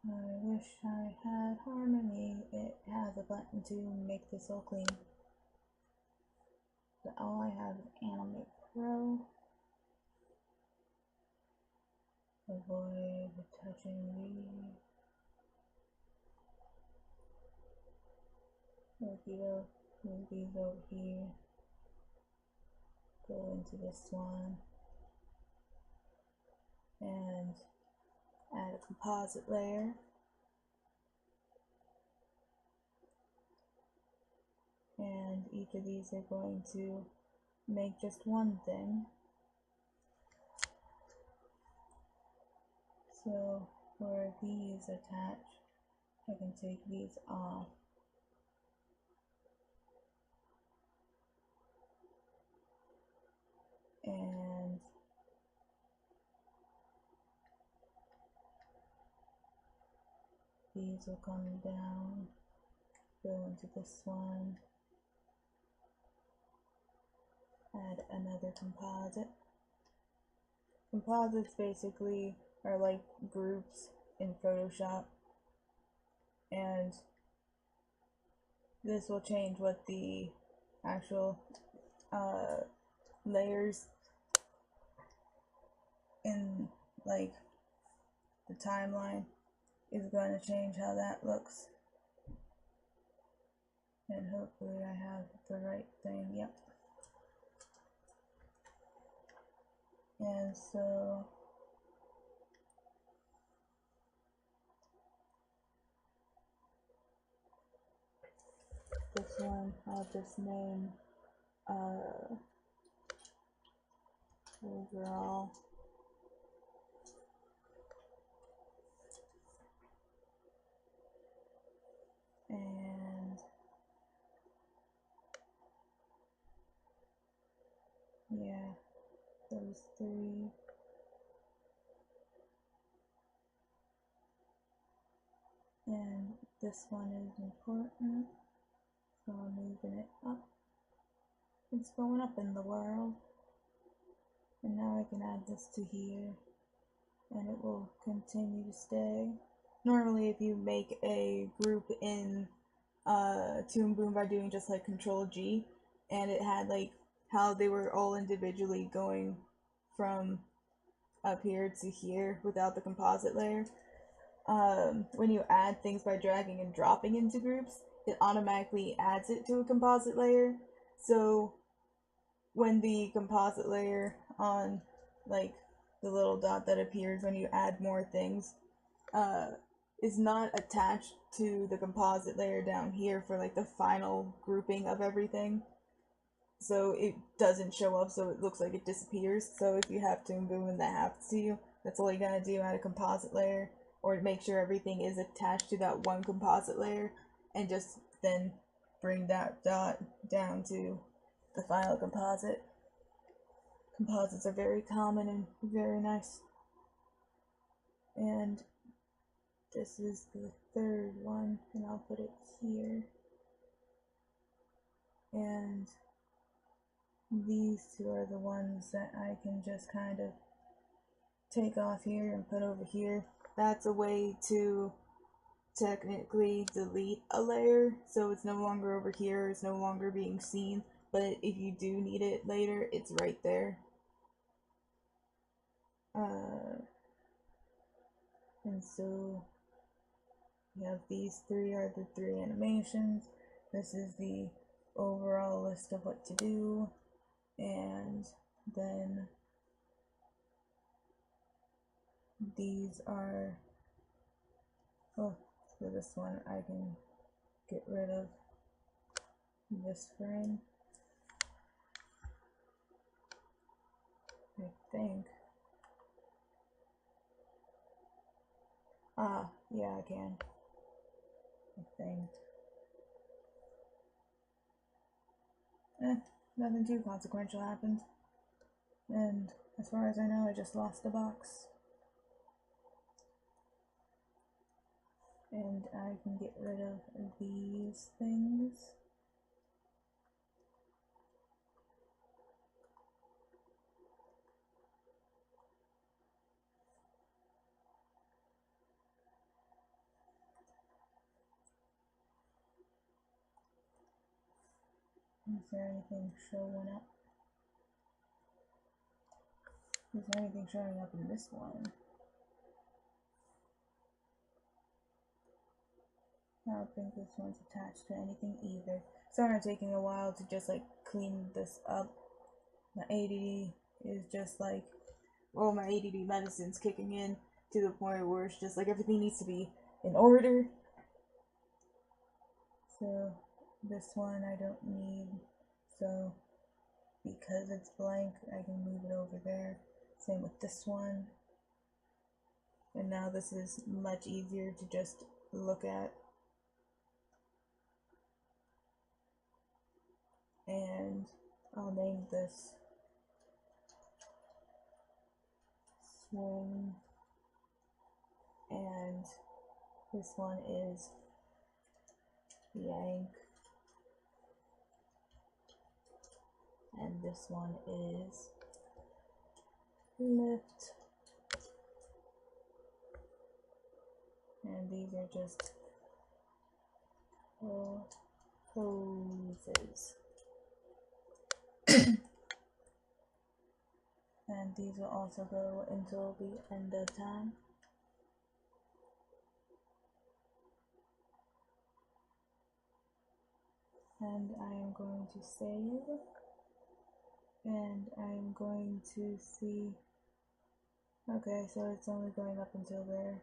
I wish I had Harmony. It has a button to make this all clean. But all I have is Animate Pro. Avoid touching these. Okey-doke, move these over here. Go into this one. And add a composite layer. And each of these are going to make just one thing. So where these attach, I can take these off. And these will come down, go into this one, add another composite. Composites basically are like groups in Photoshop, and this will change what the actual layers in like the timeline is going to change how that looks. And hopefully I have the right thing. Yep. And so this one I'll just name overall. And yeah, those three. And this one is important, so I'm moving it up. It's going up in the world. And now I can add this to here, and it will continue to stay. Normally, if you make a group in Toon Boom by doing just like Control G, and it had like how they were all individually going from up here to here without the composite layer. When you add things by dragging and dropping into groups, it automatically adds it to a composite layer. So when the composite layer on like the little dot that appears when you add more things is not attached to the composite layer down here for like the final grouping of everything, so it doesn't show up, so it looks like it disappears. So if you have Toon Boom and that happens to you, that's all you gotta do, add a composite layer, or make sure everything is attached to that one composite layer, and just then bring that dot down to the final composite. Composites are very common and very nice. And this is the third one, and I'll put it here. And these two are the ones that I can just kind of take off here and put over here. That's a way to technically delete a layer, so it's no longer over here, it's no longer being seen, but if you do need it later, it's right there. And so we have these three are the three animations. This is the overall list of what to do, and then these are, oh, for this one I can get rid of this frame, I think. Yeah, I can, I think. Nothing too consequential happened. And as far as I know, I just lost a box. And I can get rid of these things. Is there anything showing up? Is there anything showing up in this one? I don't think this one's attached to anything either. Sorry I'm taking a while to just like clean this up. My ADD is just like, well, my ADD medicine's kicking in to the point where it's just like everything needs to be in order. So this one I don't need, so because it's blank I can move it over there. Same with this one. And now this is much easier to just look at. And I'll name this Swing, and this one is Yank, and this one is Lift. and these are just poses. And these will also go until the end of time. And I am going to save, and I'm going to see. Okay, so it's only going up until there.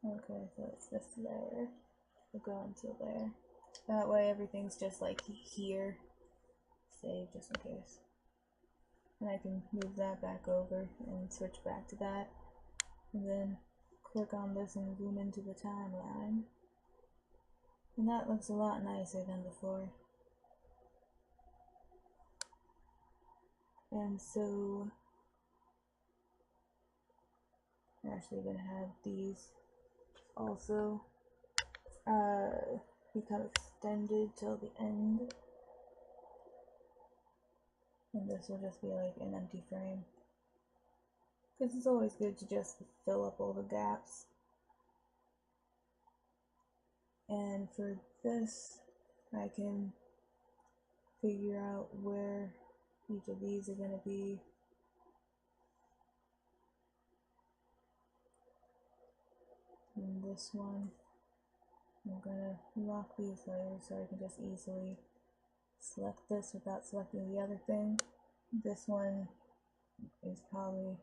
Okay, so it's this layer. We'll go until there. That way everything's just like here. Save just in case. And I can move that back over and switch back to that. And then click on this and zoom into the timeline. And that looks a lot nicer than before. And so I'm actually gonna have these also become extended till the end. And this will just be like an empty frame. Because it's always good to just fill up all the gaps. And for this, I can figure out where each of these are going to be. And this one, I'm going to lock these layers so I can just easily select this without selecting the other thing. This one is probably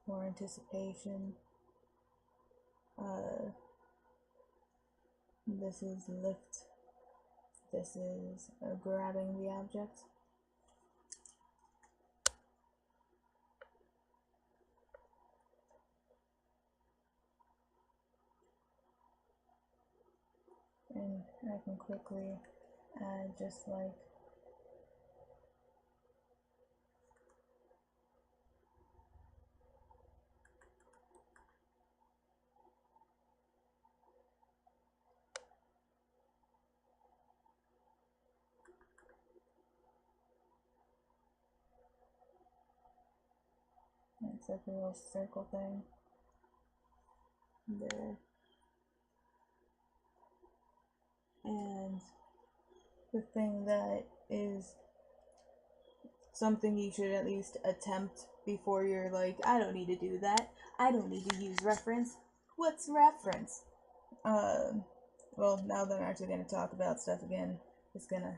more anticipation. This is lift. This is grabbing the object. And I can quickly add just like it's like a little circle thing there. And the thing that is something you should at least attempt before you're like, I don't need to do that. I don't need to use reference. What's reference? Well, now that I'm actually going to talk about stuff again, it's going to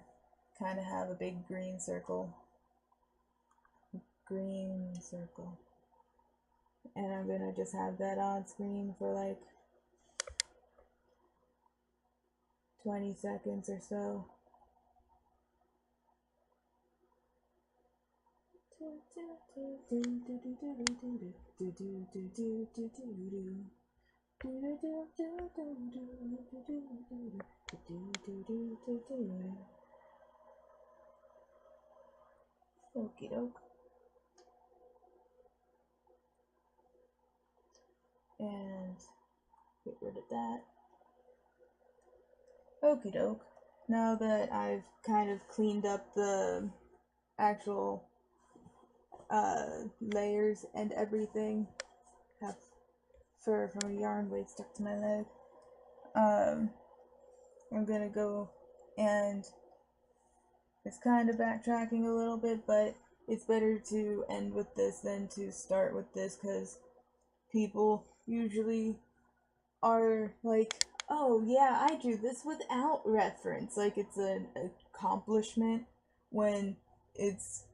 kind of have a big green circle. Green circle. And I'm going to just have that on screen for like 20 seconds or so. Okie doke. And get rid of that. Okie doke. Now that I've kind of cleaned up the actual layers and everything, have fur from a yarn weight stuck to my leg. I'm gonna go, and it's kind of backtracking a little bit, but it's better to end with this than to start with this, because people usually are like, oh yeah, I drew this without reference, like it's an accomplishment, when it's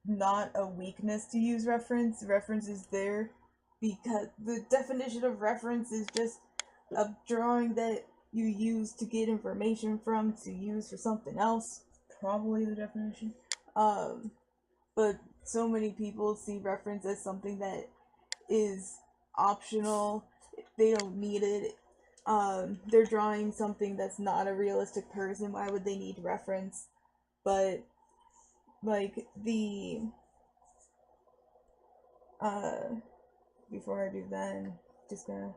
not a weakness to use reference. Reference is there because the definition of reference is just a drawing that you use to get information from to use for something else. Probably the definition. But so many people see reference as something that is optional. They don't need it. They're drawing something that's not a realistic person. Why would they need reference? But like the before I do that, I'm just gonna,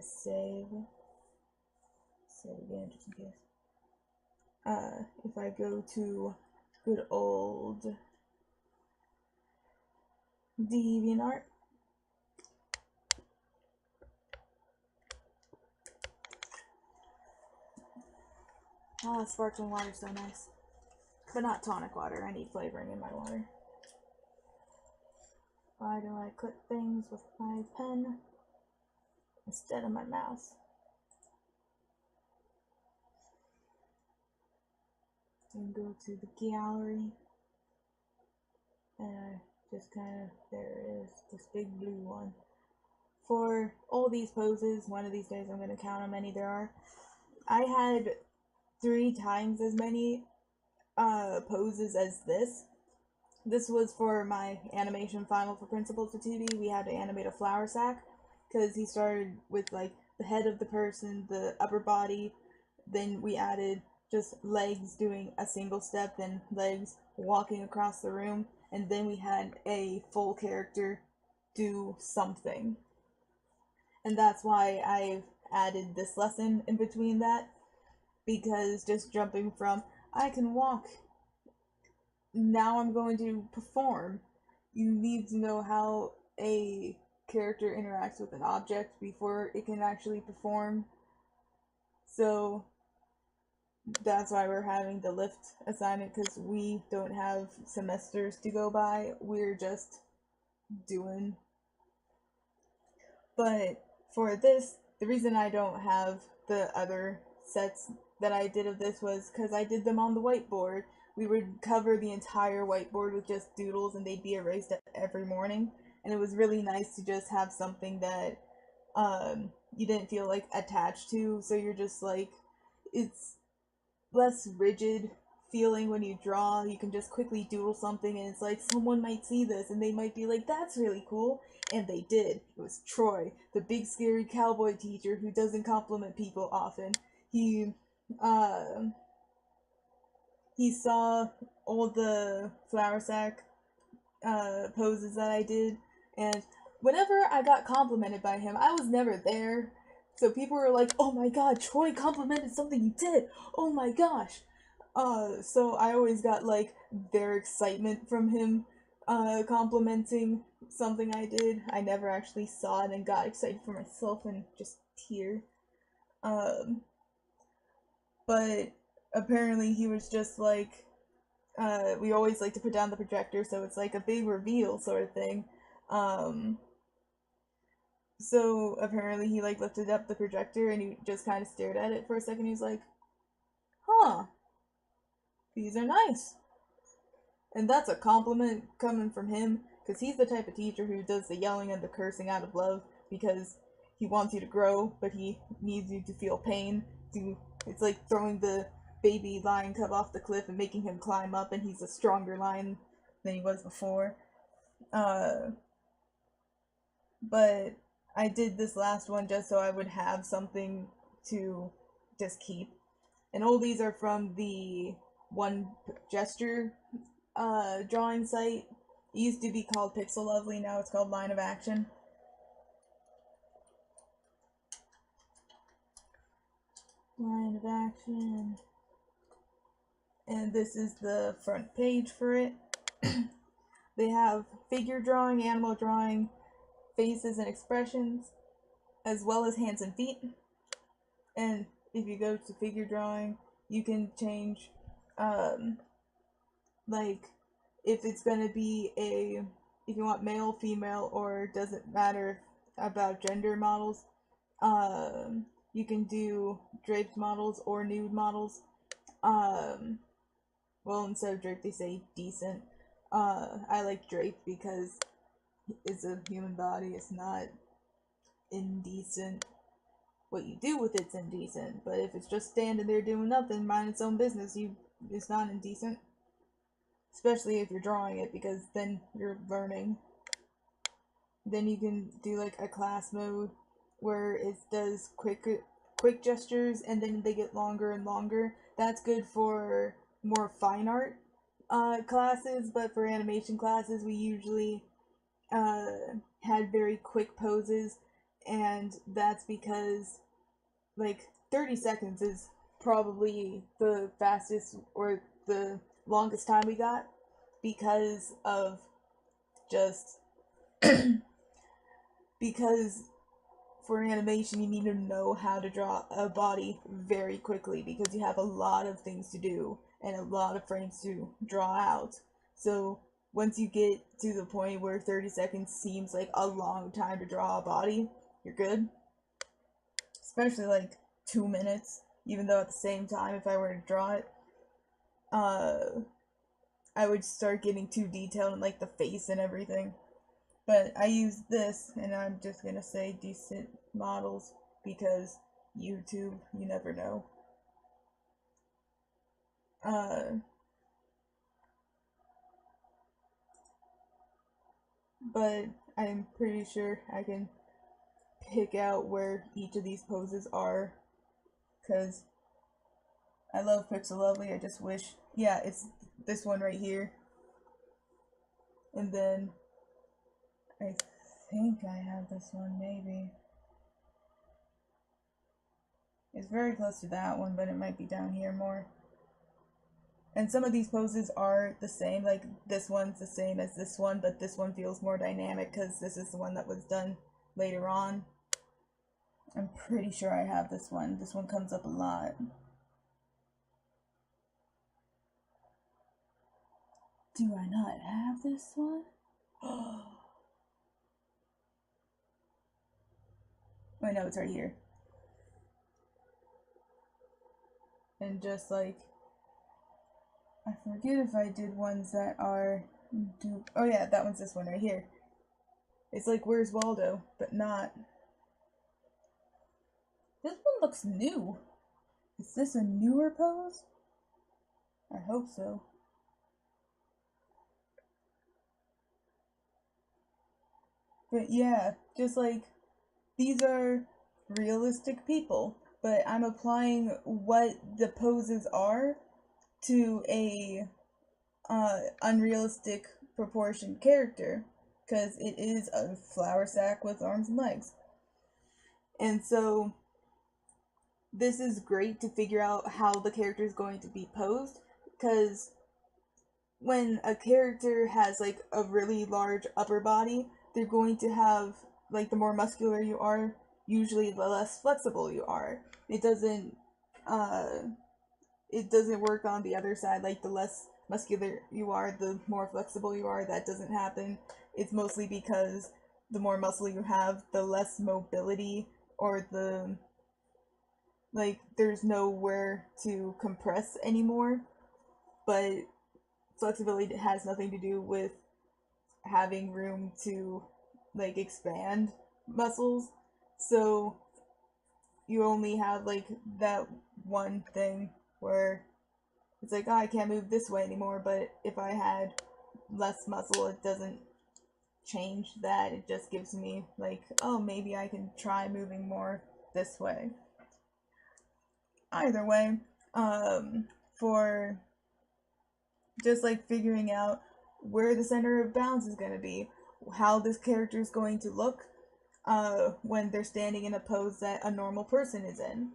save again just in case. if I go to good old DeviantArt, oh, sparkling water is so nice. But not tonic water, I need flavoring in my water. Why do I click things with my pen instead of my mouse? And go to the gallery, and I just kind of, there it is, this big blue one. For all these poses, one of these days I'm going to count how many there are. I had 3 times as many poses as this. This was for my animation final for Principles of 2D. We had to animate a flour sack, because he started with like the head of the person, the upper body, then we added just legs doing a single step, then legs walking across the room, and then we had a full character do something. And that's why I've added this lesson in between that, because just jumping from I can walk, now I'm going to perform, you need to know how a character interacts with an object before it can actually perform. So that's why we're having the lift assignment, because we don't have semesters to go by, we're just doing. But for this, the reason I don't have the other sets that I did of this was because I did them on the whiteboard. We would cover the entire whiteboard with just doodles, and they'd be erased every morning, and it was really nice to just have something that you didn't feel like attached to, so you're just like, it's less rigid feeling when you draw. You can just quickly doodle something, and it's like someone might see this and they might be like, that's really cool, and they did. It was Troy, the big scary cowboy teacher who doesn't compliment people often. He saw all the flour sack poses that I did, and whenever I got complimented by him, I was never there. So people were like, oh my god, Troy complimented something you did! Oh my gosh! So I always got like their excitement from him complimenting something I did. I never actually saw it and got excited for myself and just tear. But apparently he was just like, we always like to put down the projector, so it's like a big reveal sort of thing. So apparently he like lifted up the projector and he just kind of stared at it for a second. He's like, huh, these are nice. And that's a compliment coming from him, because he's the type of teacher who does the yelling and the cursing out of love, because he wants you to grow, but he needs you to feel pain. It's like throwing the baby lion cub off the cliff and making him climb up, and he's a stronger lion than he was before. But I did this last one just so I would have something to just keep. And all these are from the One Gesture drawing site. It used to be called Pixel Lovely, now it's called Line of Action. Line of Action. And this is the front page for it. They have figure drawing, animal drawing, faces and expressions, as well as hands and feet. And if you go to figure drawing, you can change, like, if it's gonna be if you want male, female, or doesn't matter about gender models, you can do draped models or nude models. Well, instead of draped, they say decent. I like draped because it's a human body, it's not indecent. What you do with it's indecent, but if it's just standing there doing nothing, mind its own business, it's not indecent. Especially if you're drawing it, because then you're learning. Then you can do like a class mode where it does quick gestures, and then they get longer and longer. That's good for more fine art classes, but for animation classes we usually had very quick poses, and that's because like 30 seconds is probably the fastest or the longest time we got because of just because for animation you need to know how to draw a body very quickly because you have a lot of things to do and a lot of frames to draw out. So once you get to the point where 30 seconds seems like a long time to draw a body, you're good. Especially like 2 minutes, even though at the same time if I were to draw it, I would start getting too detailed in like the face and everything. But I use this, and I'm just gonna say decent models because YouTube, you never know. But I'm pretty sure I can pick out where each of these poses are, because I love Pixel Lovely. I just wish, yeah, it's this one right here. And then I think I have this one, maybe. It's very close to that one, but it might be down here more. And some of these poses are the same, like this one's the same as this one, but this one feels more dynamic because this is the one that was done later on. I'm pretty sure I have this one. This one comes up a lot. Do I not have this one? I know it's right here. And just like, I forget if I did ones that are, oh yeah, that one's this one right here. It's like Where's Waldo, but not. This one looks new. Is this a newer pose? I hope so. But yeah, just like, these are realistic people, but I'm applying what the poses are to a unrealistic proportioned character, because it is a flour sack with arms and legs. And so this is great to figure out how the character is going to be posed, because when a character has like a really large upper body, they're going to have, like, the more muscular you are, usually the less flexible you are. It doesn't work on the other side, like the less muscular you are, the more flexible you are. That doesn't happen. It's mostly because the more muscle you have, the less mobility, or there's nowhere to compress anymore. But flexibility has nothing to do with having room to like expand muscles. So you only have like that one thing where it's like, oh, I can't move this way anymore, but if I had less muscle, it doesn't change that. It just gives me like, oh, maybe I can try moving more this way. Either way, for just like figuring out where the center of balance is going to be, how this character is going to look when they're standing in a pose that a normal person is in.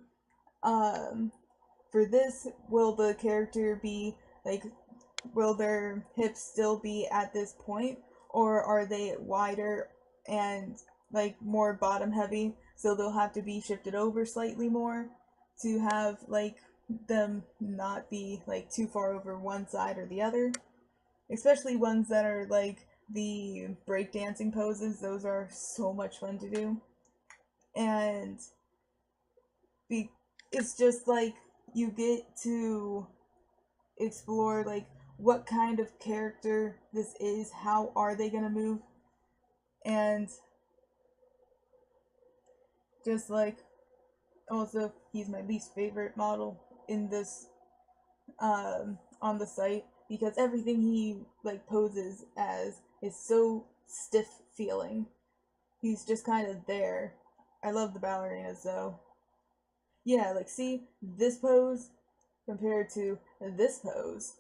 For this, will the character be like, will their hips still be at this point, or are they wider and like more bottom heavy, so they'll have to be shifted over slightly more to have like them not be like too far over one side or the other, especially ones that are like the breakdancing poses. Those are so much fun to do, and it's just like you get to explore like what kind of character this is, how are they gonna move, and just like, also, he's my least favorite model in this on the site, because everything he like poses as is so stiff feeling. He's just kind of there. I love the ballerinas though. Yeah, like, see this pose compared to this pose,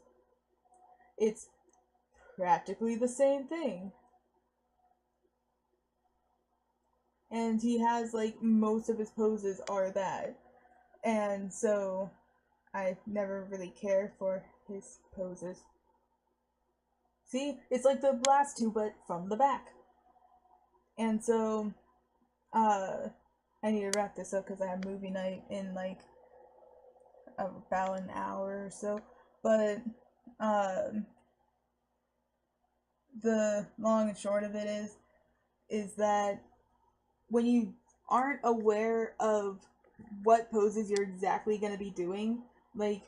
it's practically the same thing. And he has like most of his poses are that. And so I never really care for his poses. See, it's like the last two, but from the back. And so, I need to wrap this up because I have movie night in like about an hour or so. But, the long and short of it is that when you aren't aware of what poses you're exactly going to be doing, like,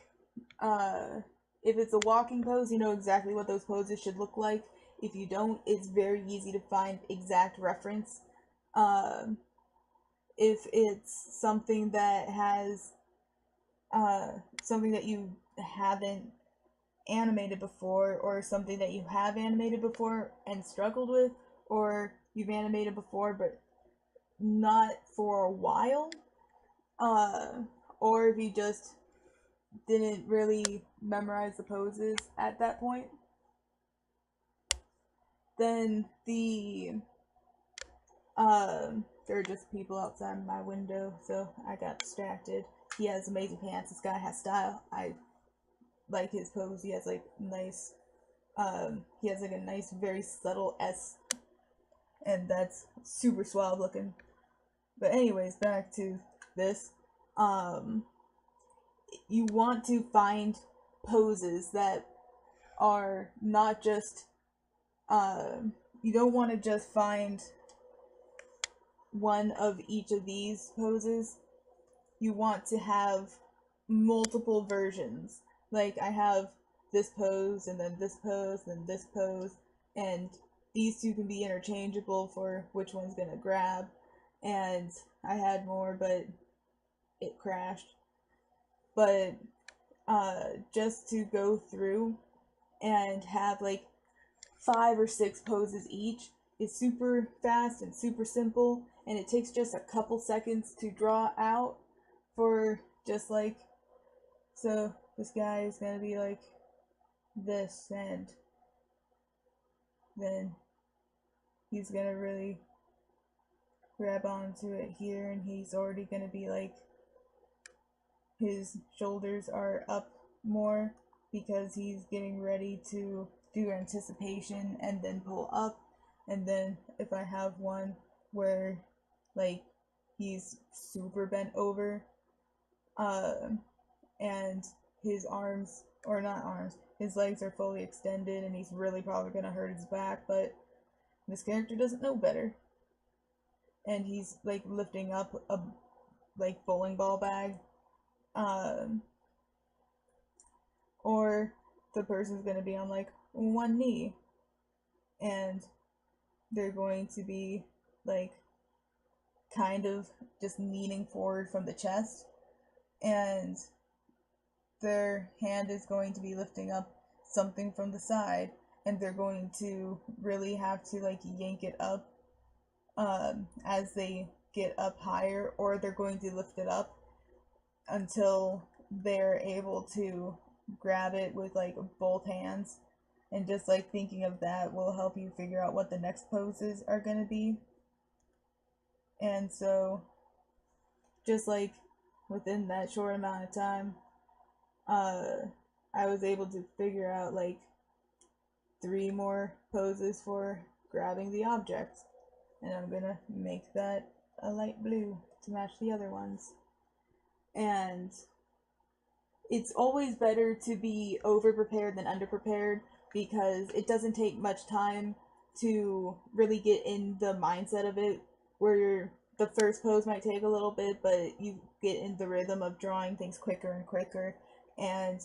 if it's a walking pose, you know exactly what those poses should look like. If you don't, it's very easy to find exact reference. If it's something that has something that you haven't animated before, or something that you have animated before and struggled with, or you've animated before but not for a while, or if you just didn't really memorize the poses at that point, then there are just people outside my window, so I got distracted. He has amazing pants. This guy has style. I like his pose. He has like nice, he has like a nice, very subtle S, and that's super suave looking. But anyways, back to this. You want to find poses that are not just, you don't want to just find one of each of these poses. You want to have multiple versions. Like, I have this pose, and then this pose, and this pose, and these two can be interchangeable for which one's gonna grab. And I had more, but it crashed. But just to go through and have like 5 or 6 poses each is super fast and super simple, and it takes just a couple seconds to draw out for just like, so this guy is gonna be like this, and then he's gonna really grab onto it here, and he's already gonna be like, his shoulders are up more because he's getting ready to do anticipation and then pull up. And then if I have one where like he's super bent over, and his arms, or not arms, his legs are fully extended, and he's really probably gonna hurt his back, but this character doesn't know better, and he's like lifting up a like bowling ball bag, or the person's gonna be on like one knee, and they're going to be like kind of just leaning forward from the chest, and their hand is going to be lifting up something from the side, and they're going to really have to like yank it up as they get up higher, or they're going to lift it up until they're able to grab it with like both hands. And just like thinking of that will help you figure out what the next poses are going to be. And so just like within that short amount of time, I was able to figure out like 3 more poses for grabbing the object, and I'm gonna make that a light blue to match the other ones. And it's always better to be over prepared than under prepared, because it doesn't take much time to really get in the mindset of it, where the first pose might take a little bit, but you get in the rhythm of drawing things quicker and quicker, and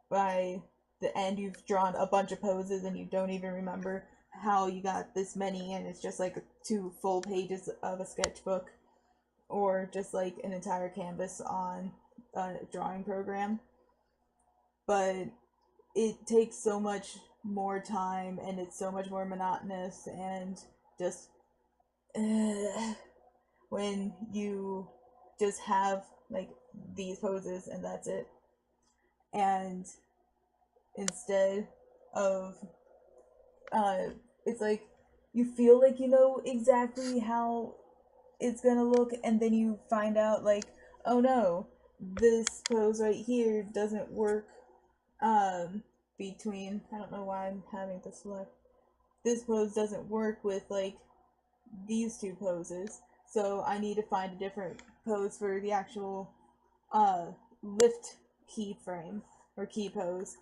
by the end you've drawn a bunch of poses and you don't even remember how you got this many, and it's just like 2 full pages of a sketchbook, or just like an entire canvas on a drawing program. But it takes so much more time, and it's so much more monotonous, and just when you just have like these poses and that's it. And instead of it's like you feel like you know exactly how it's gonna look, and then you find out like, oh no, this pose right here doesn't work between, I don't know why I'm having this look. This pose doesn't work with like these two poses, so I need to find a different pose for the actual lift keyframe or key pose.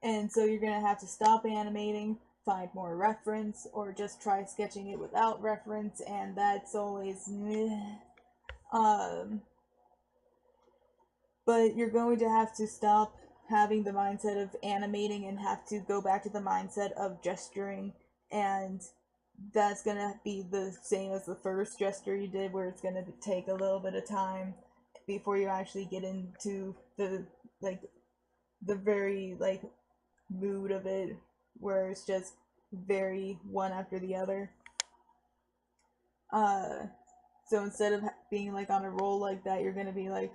And so you're gonna have to stop animating, find more reference, or just try sketching it without reference, and that's always meh. But you're going to have to stop having the mindset of animating and have to go back to the mindset of gesturing, and that's gonna be the same as the first gesture you did, where it's gonna take a little bit of time before you actually get into the like the very like mood of it, where it's just very one after the other. uh so instead of being like on a roll like that, you're gonna be like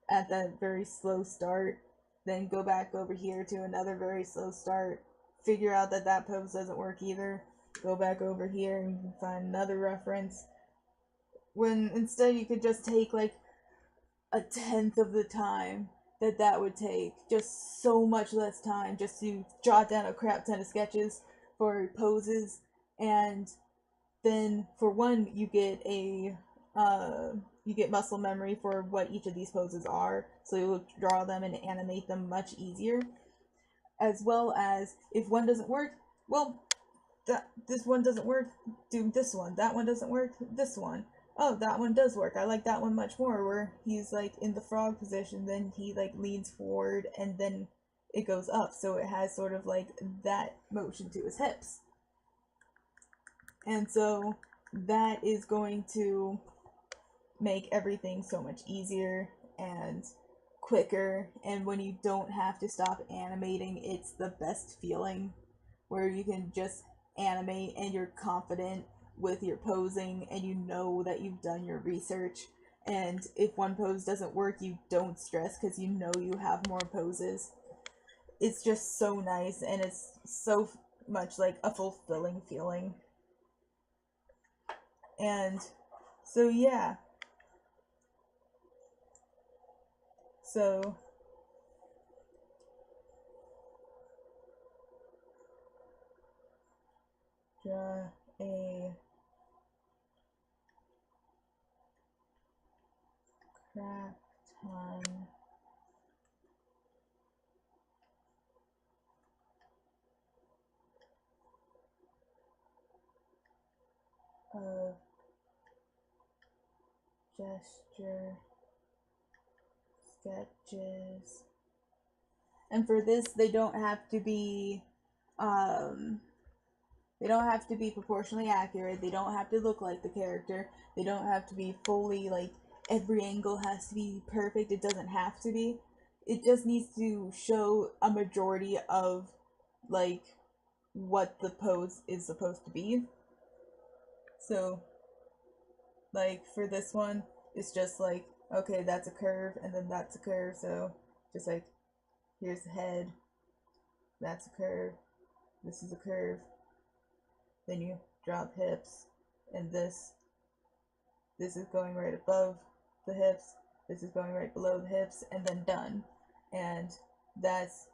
at that very slow start, then go back over here to another very slow start, figure out that that pose doesn't work either, go back over here and find another reference, when instead you could just take like a tenth of the time that that would take, just so much less time, just to jot down a crap ton of sketches for poses. And then for one, you get muscle memory for what each of these poses are, so you'll draw them and animate them much easier. As well as if one doesn't work, well, this one doesn't work, do this one. That one doesn't work, this one. Oh, that one does work. I like that one much more, where he's like in the frog position, then he like leans forward and then it goes up, so it has sort of like that motion to his hips. And so that is going to make everything so much easier and quicker, and when you don't have to stop animating, it's the best feeling, where you can just animate and you're confident with your posing and you know that you've done your research, and if one pose doesn't work, you don't stress because you know you have more poses. It's just so nice, and it's so much like a fulfilling feeling. And so yeah, so draw a crap ton of gesture sketches. And for this, um they don't have to be proportionally accurate. They don't have to look like the character. They don't have to be fully like every angle has to be perfect. It doesn't have to be. It just needs to show a majority of like what the pose is supposed to be. So like for this one, it's just like, okay, that's a curve and then that's a curve. So just like, here's the head, that's a curve, this is a curve. Then you drop hips, and this is going right above the hips, this is going right below the hips, and then done. And that's,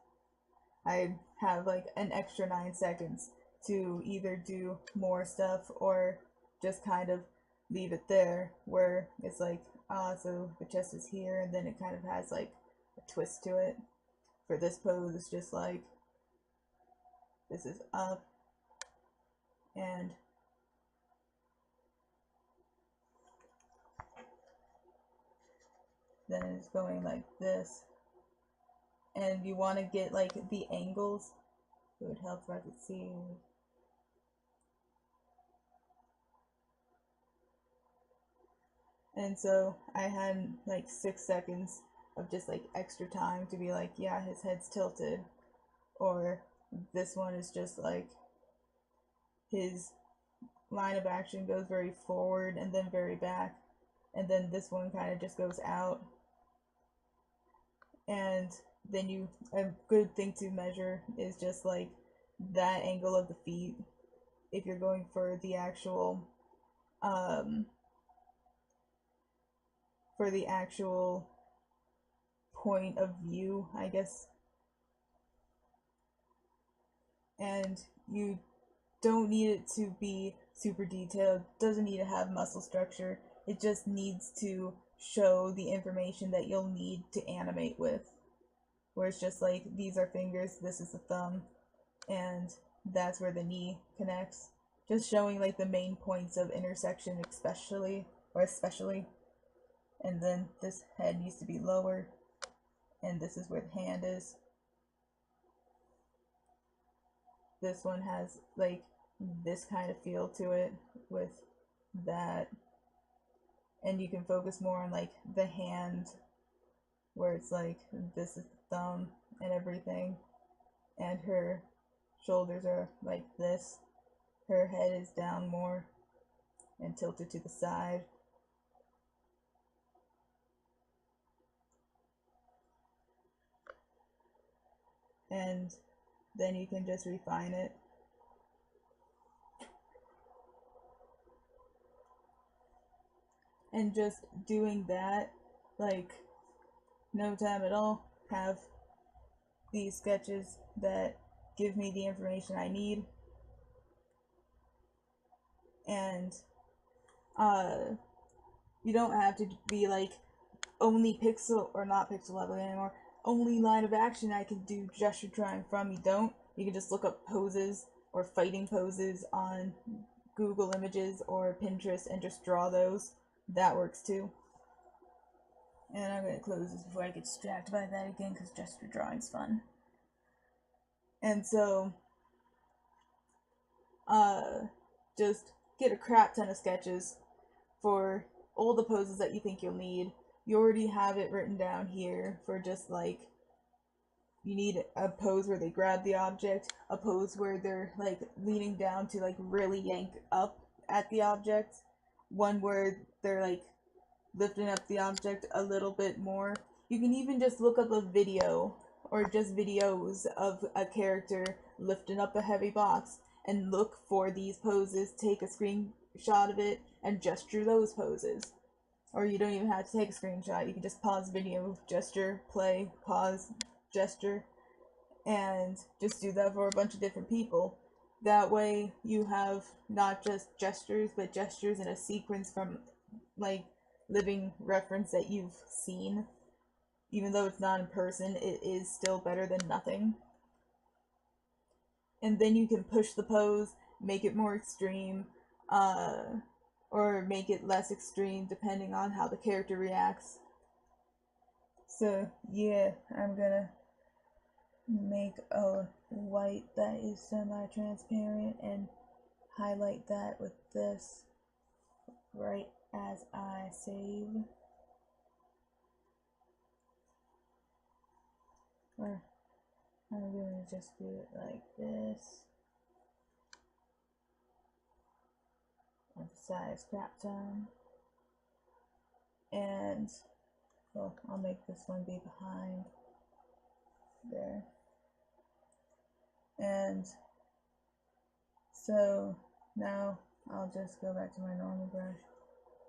I have like an extra 9 seconds to either do more stuff or just kind of leave it there, where it's like, so the chest is here, and then it kind of has like a twist to it. For this pose, it's just like, this is up, and then it's going like this. And you want to get like the angles. It would help if I could see. And so I had like 6 seconds of just like extra time to be like, yeah, his head's tilted. Or this one is just like, his line of action goes very forward and then very back. And then this one kind of just goes out. And then a good thing to measure is just like that angle of the feet, if you're going for the actual um for the actual point of view, I guess. And you don't need it to be super detailed, doesn't need to have muscle structure. It just needs to show the information that you'll need to animate with. Where it's just like, these are fingers, this is the thumb, and that's where the knee connects. Just showing like the main points of intersection especially. And then this head needs to be lower, and this is where the hand is. This one has like this kind of feel to it with that, and you can focus more on like the hand where it's like this is the thumb and everything, and her shoulders are like this, her head is down more and tilted to the side. And then you can just refine it. And just doing that, like, no time at all, have these sketches that give me the information I need. And you don't have to be like only pixel or not pixel level anymore, only line of action I can do gesture drawing from. You don't. You can just look up poses or fighting poses on Google Images or Pinterest and just draw those. That works too. And I'm going to close this before I get distracted by that again, because gesture drawing's fun. And so, just get a crap ton of sketches for all the poses that you think you'll need. You already have it written down here for just like, you need a pose where they grab the object, a pose where they're like leaning down to like really yank up at the object, one where they're like lifting up the object a little bit more. You can even just look up a video or just videos of a character lifting up a heavy box and look for these poses, take a screenshot of it, and gesture those poses. Or you don't even have to take a screenshot, you can just pause video, gesture, play, pause, gesture, and just do that for a bunch of different people. That way you have not just gestures, but gestures in a sequence from like living reference that you've seen. Even though it's not in person, it is still better than nothing. And then you can push the pose, make it more extreme, or make it less extreme depending on how the character reacts. So yeah, I'm gonna make a white that is semi-transparent and highlight that with this right as I save. Or I'm gonna just do it like this. Emphasize crap time. And, well, I'll make this one be behind there. And so now I'll just go back to my normal brush.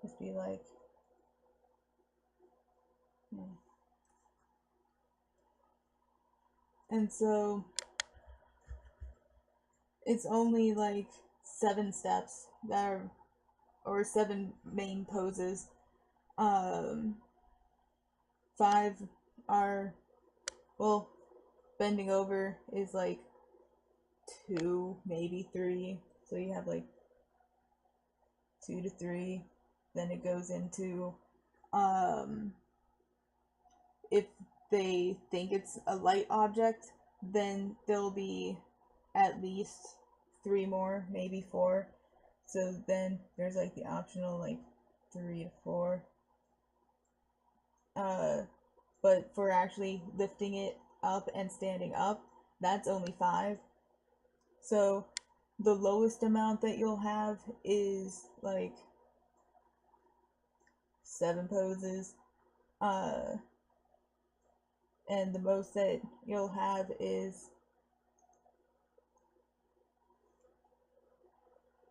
Just be like, and so it's only like 7 steps that are, or 7 main poses. 5 are, well, bending over is like 2, maybe 3. So you have like 2 to 3. Then it goes into, if they think it's a light object, then there'll be at least 3 more, maybe 4. So then there's like the optional like 3 to 4. But for actually lifting it up and standing up, that's only 5. So the lowest amount that you'll have is like 7 poses. And the most that you'll have is,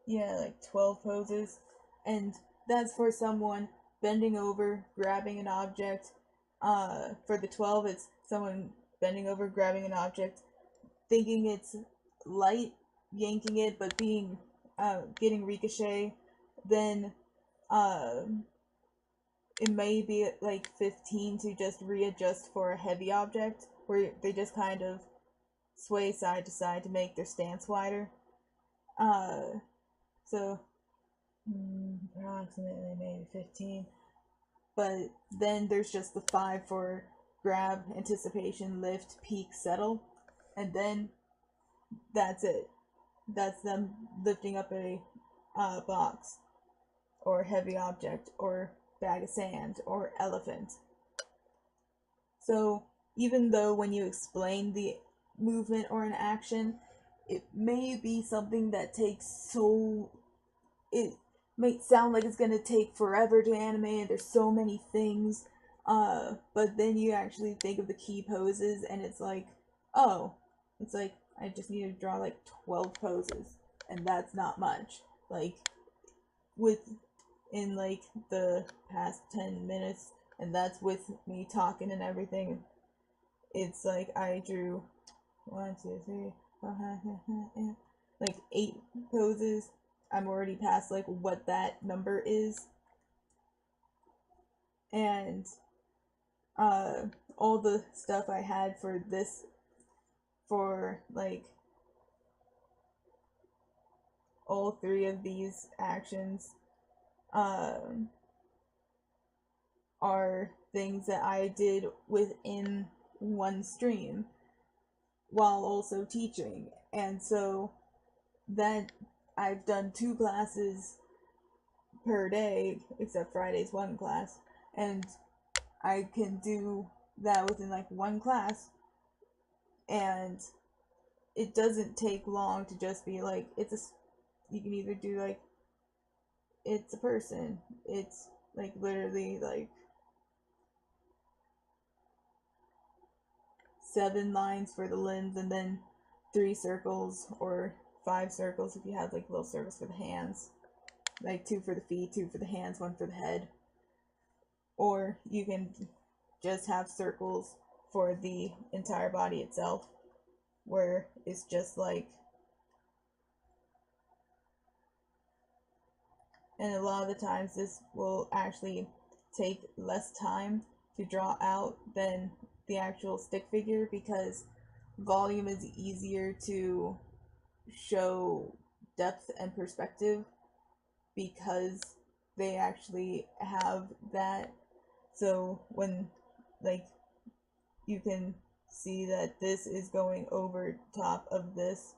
yeah, like 12 poses. And that's for someone bending over, grabbing an object, For the 12, it's someone bending over, grabbing an object, thinking it's light, yanking it, but getting ricochet. Then it may be like 15 to just readjust for a heavy object, where they just kind of sway side to side to make their stance wider. So approximately maybe 15. But then there's just the 5 for grab, anticipation, lift, peek, settle, and then that's it. That's them lifting up a box, or heavy object, or bag of sand, or elephant. So even though when you explain the movement or an action, it may be something that it might sound like it's gonna take forever to animate and there's so many things, but then you actually think of the key poses and it's like, oh, it's like I just need to draw like 12 poses, and that's not much. Like in like the past 10 minutes, and that's with me talking and everything, it's like I drew 1, 2, 3, 4, like 8 poses. I'm already past like what that number is. And all the stuff I had for like all 3 of these actions are things that I did within one stream while also teaching. And so that I've done 2 classes per day, except Friday's 1 class, and I can do that within like 1 class, and it doesn't take long to just be like, you can either do like, it's a person, it's like literally like 7 lines for the limbs, and then 3 circles or 5 circles if you have like little circles for the hands, like 2 for the feet, 2 for the hands, 1 for the head. Or you can just have circles for the entire body itself, where it's just like, and a lot of the times this will actually take less time to draw out than the actual stick figure, because volume is easier to show depth and perspective because they actually have that. So when like you can see that this is going over top of this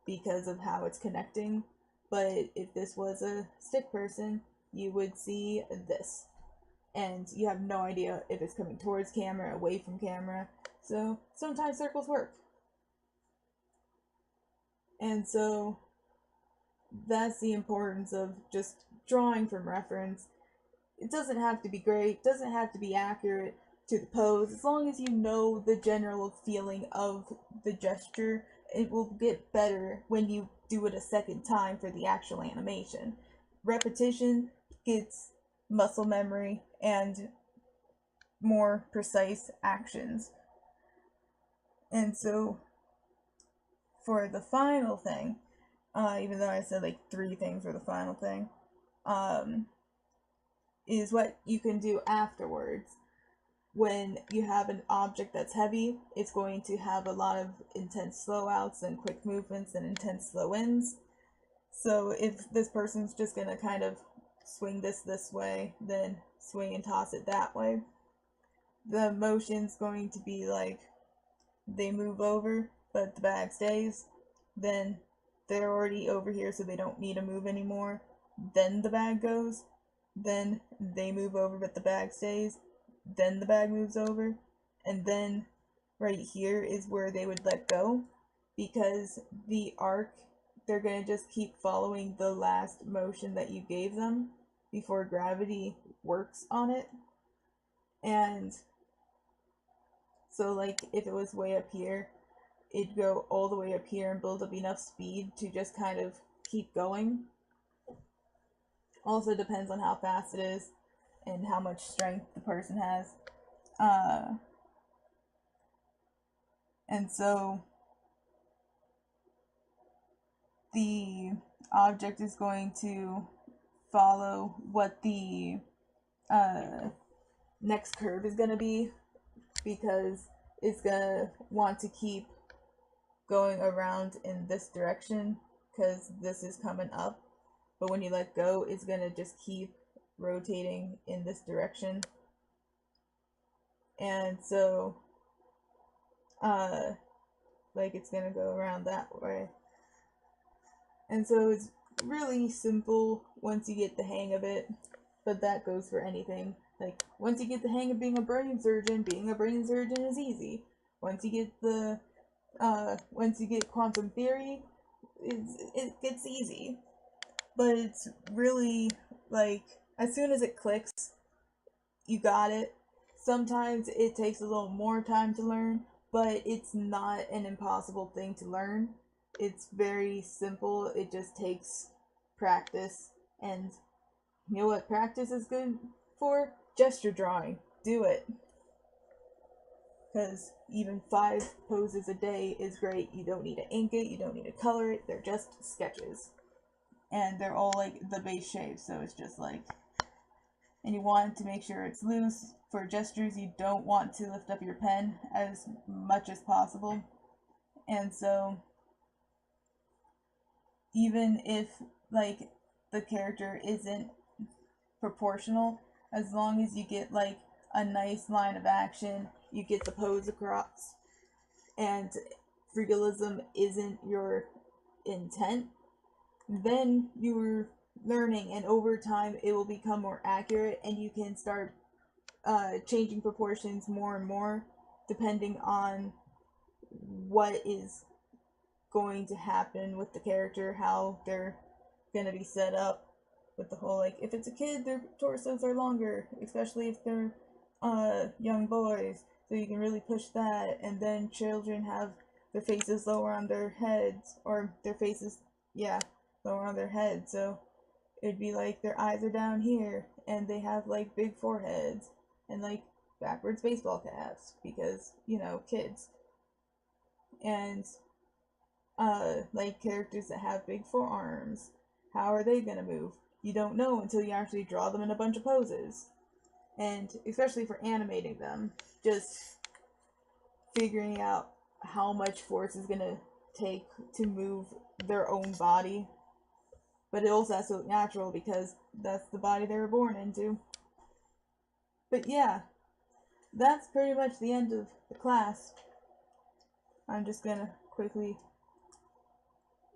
because of how it's connecting, but if this was a stick person, you would see this, and you have no idea if it's coming towards camera, away from camera. So sometimes circles work. And so that's the importance of just drawing from reference. It doesn't have to be great, doesn't have to be accurate to the pose. As long as you know the general feeling of the gesture, it will get better when you do it a second time for the actual animation. Repetition gets muscle memory and more precise actions. And so for the final thing, even though I said like 3 things for the final thing, is what you can do afterwards. When you have an object that's heavy, it's going to have a lot of intense slow outs and quick movements and intense slow ins. So if this person's just going to kind of swing this way, then swing and toss it that way, the motion's going to be like they move over, but the bag stays. Then they're already over here, so they don't need to move anymore. Then the bag goes. Then they move over, but the bag stays. Then the bag moves over. And then right here is where they would let go, because the arc, they're going to just keep following the last motion that you gave them before gravity works on it. And so like if it was way up here, it'd go all the way up here and build up enough speed to just kind of keep going. Also depends on how fast it is and how much strength the person has. And so the object is going to follow what the next curve is going to be, because it's going to want to keep going around in this direction because this is coming up. But when you let go, it's going to just keep rotating in this direction. And so, like, it's going to go around that way. And so it's really simple once you get the hang of it, but that goes for anything. Like, once you get the hang of being a brain surgeon is easy. Once you get quantum theory, it gets easy. But it's really, like, as soon as it clicks, you got it. Sometimes it takes a little more time to learn, but it's not an impossible thing to learn. It's very simple. It just takes practice. And you know what practice is good for? Gesture drawing. Do it. Because even 5 poses a day is great. You don't need to ink it, you don't need to color it, they're just sketches. And they're all like the base shape, so it's just like, and you want to make sure it's loose. For gestures, you don't want to lift up your pen as much as possible. And so even if like the character isn't proportional, as long as you get like a nice line of action, you get the pose across, and realism isn't your intent, then you're learning, and over time it will become more accurate, and you can start changing proportions more and more depending on what is going to happen with the character, how they're going to be set up with the whole, like, if it's a kid, their torsos are longer, especially if they're young boys, so you can really push that. And then children have their faces lower on their heads, or their faces, yeah, lower on their heads, so it'd be like their eyes are down here, and they have like big foreheads and like backwards baseball caps because, you know, kids. And like characters that have big forearms, how are they gonna move? You don't know until you actually draw them in a bunch of poses. And especially for animating them, just figuring out how much force is gonna take to move their own body. But it also has to look natural because that's the body they were born into. But yeah, that's pretty much the end of the class. I'm just gonna quickly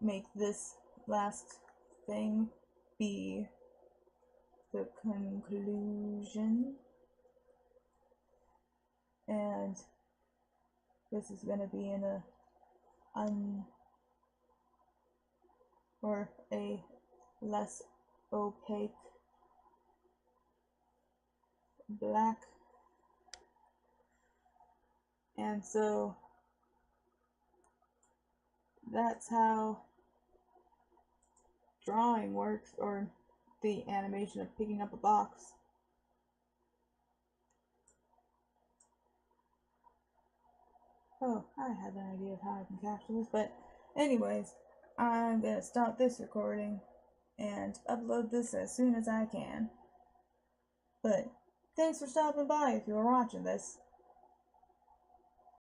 make this last thing be the conclusion. And this is gonna be in a or a less opaque black. And so that's how drawing works, or the animation of picking up a box. Oh, I had an idea of how I can capture this, but anyways, I'm gonna stop this recording and upload this as soon as I can. But thanks for stopping by if you were watching this.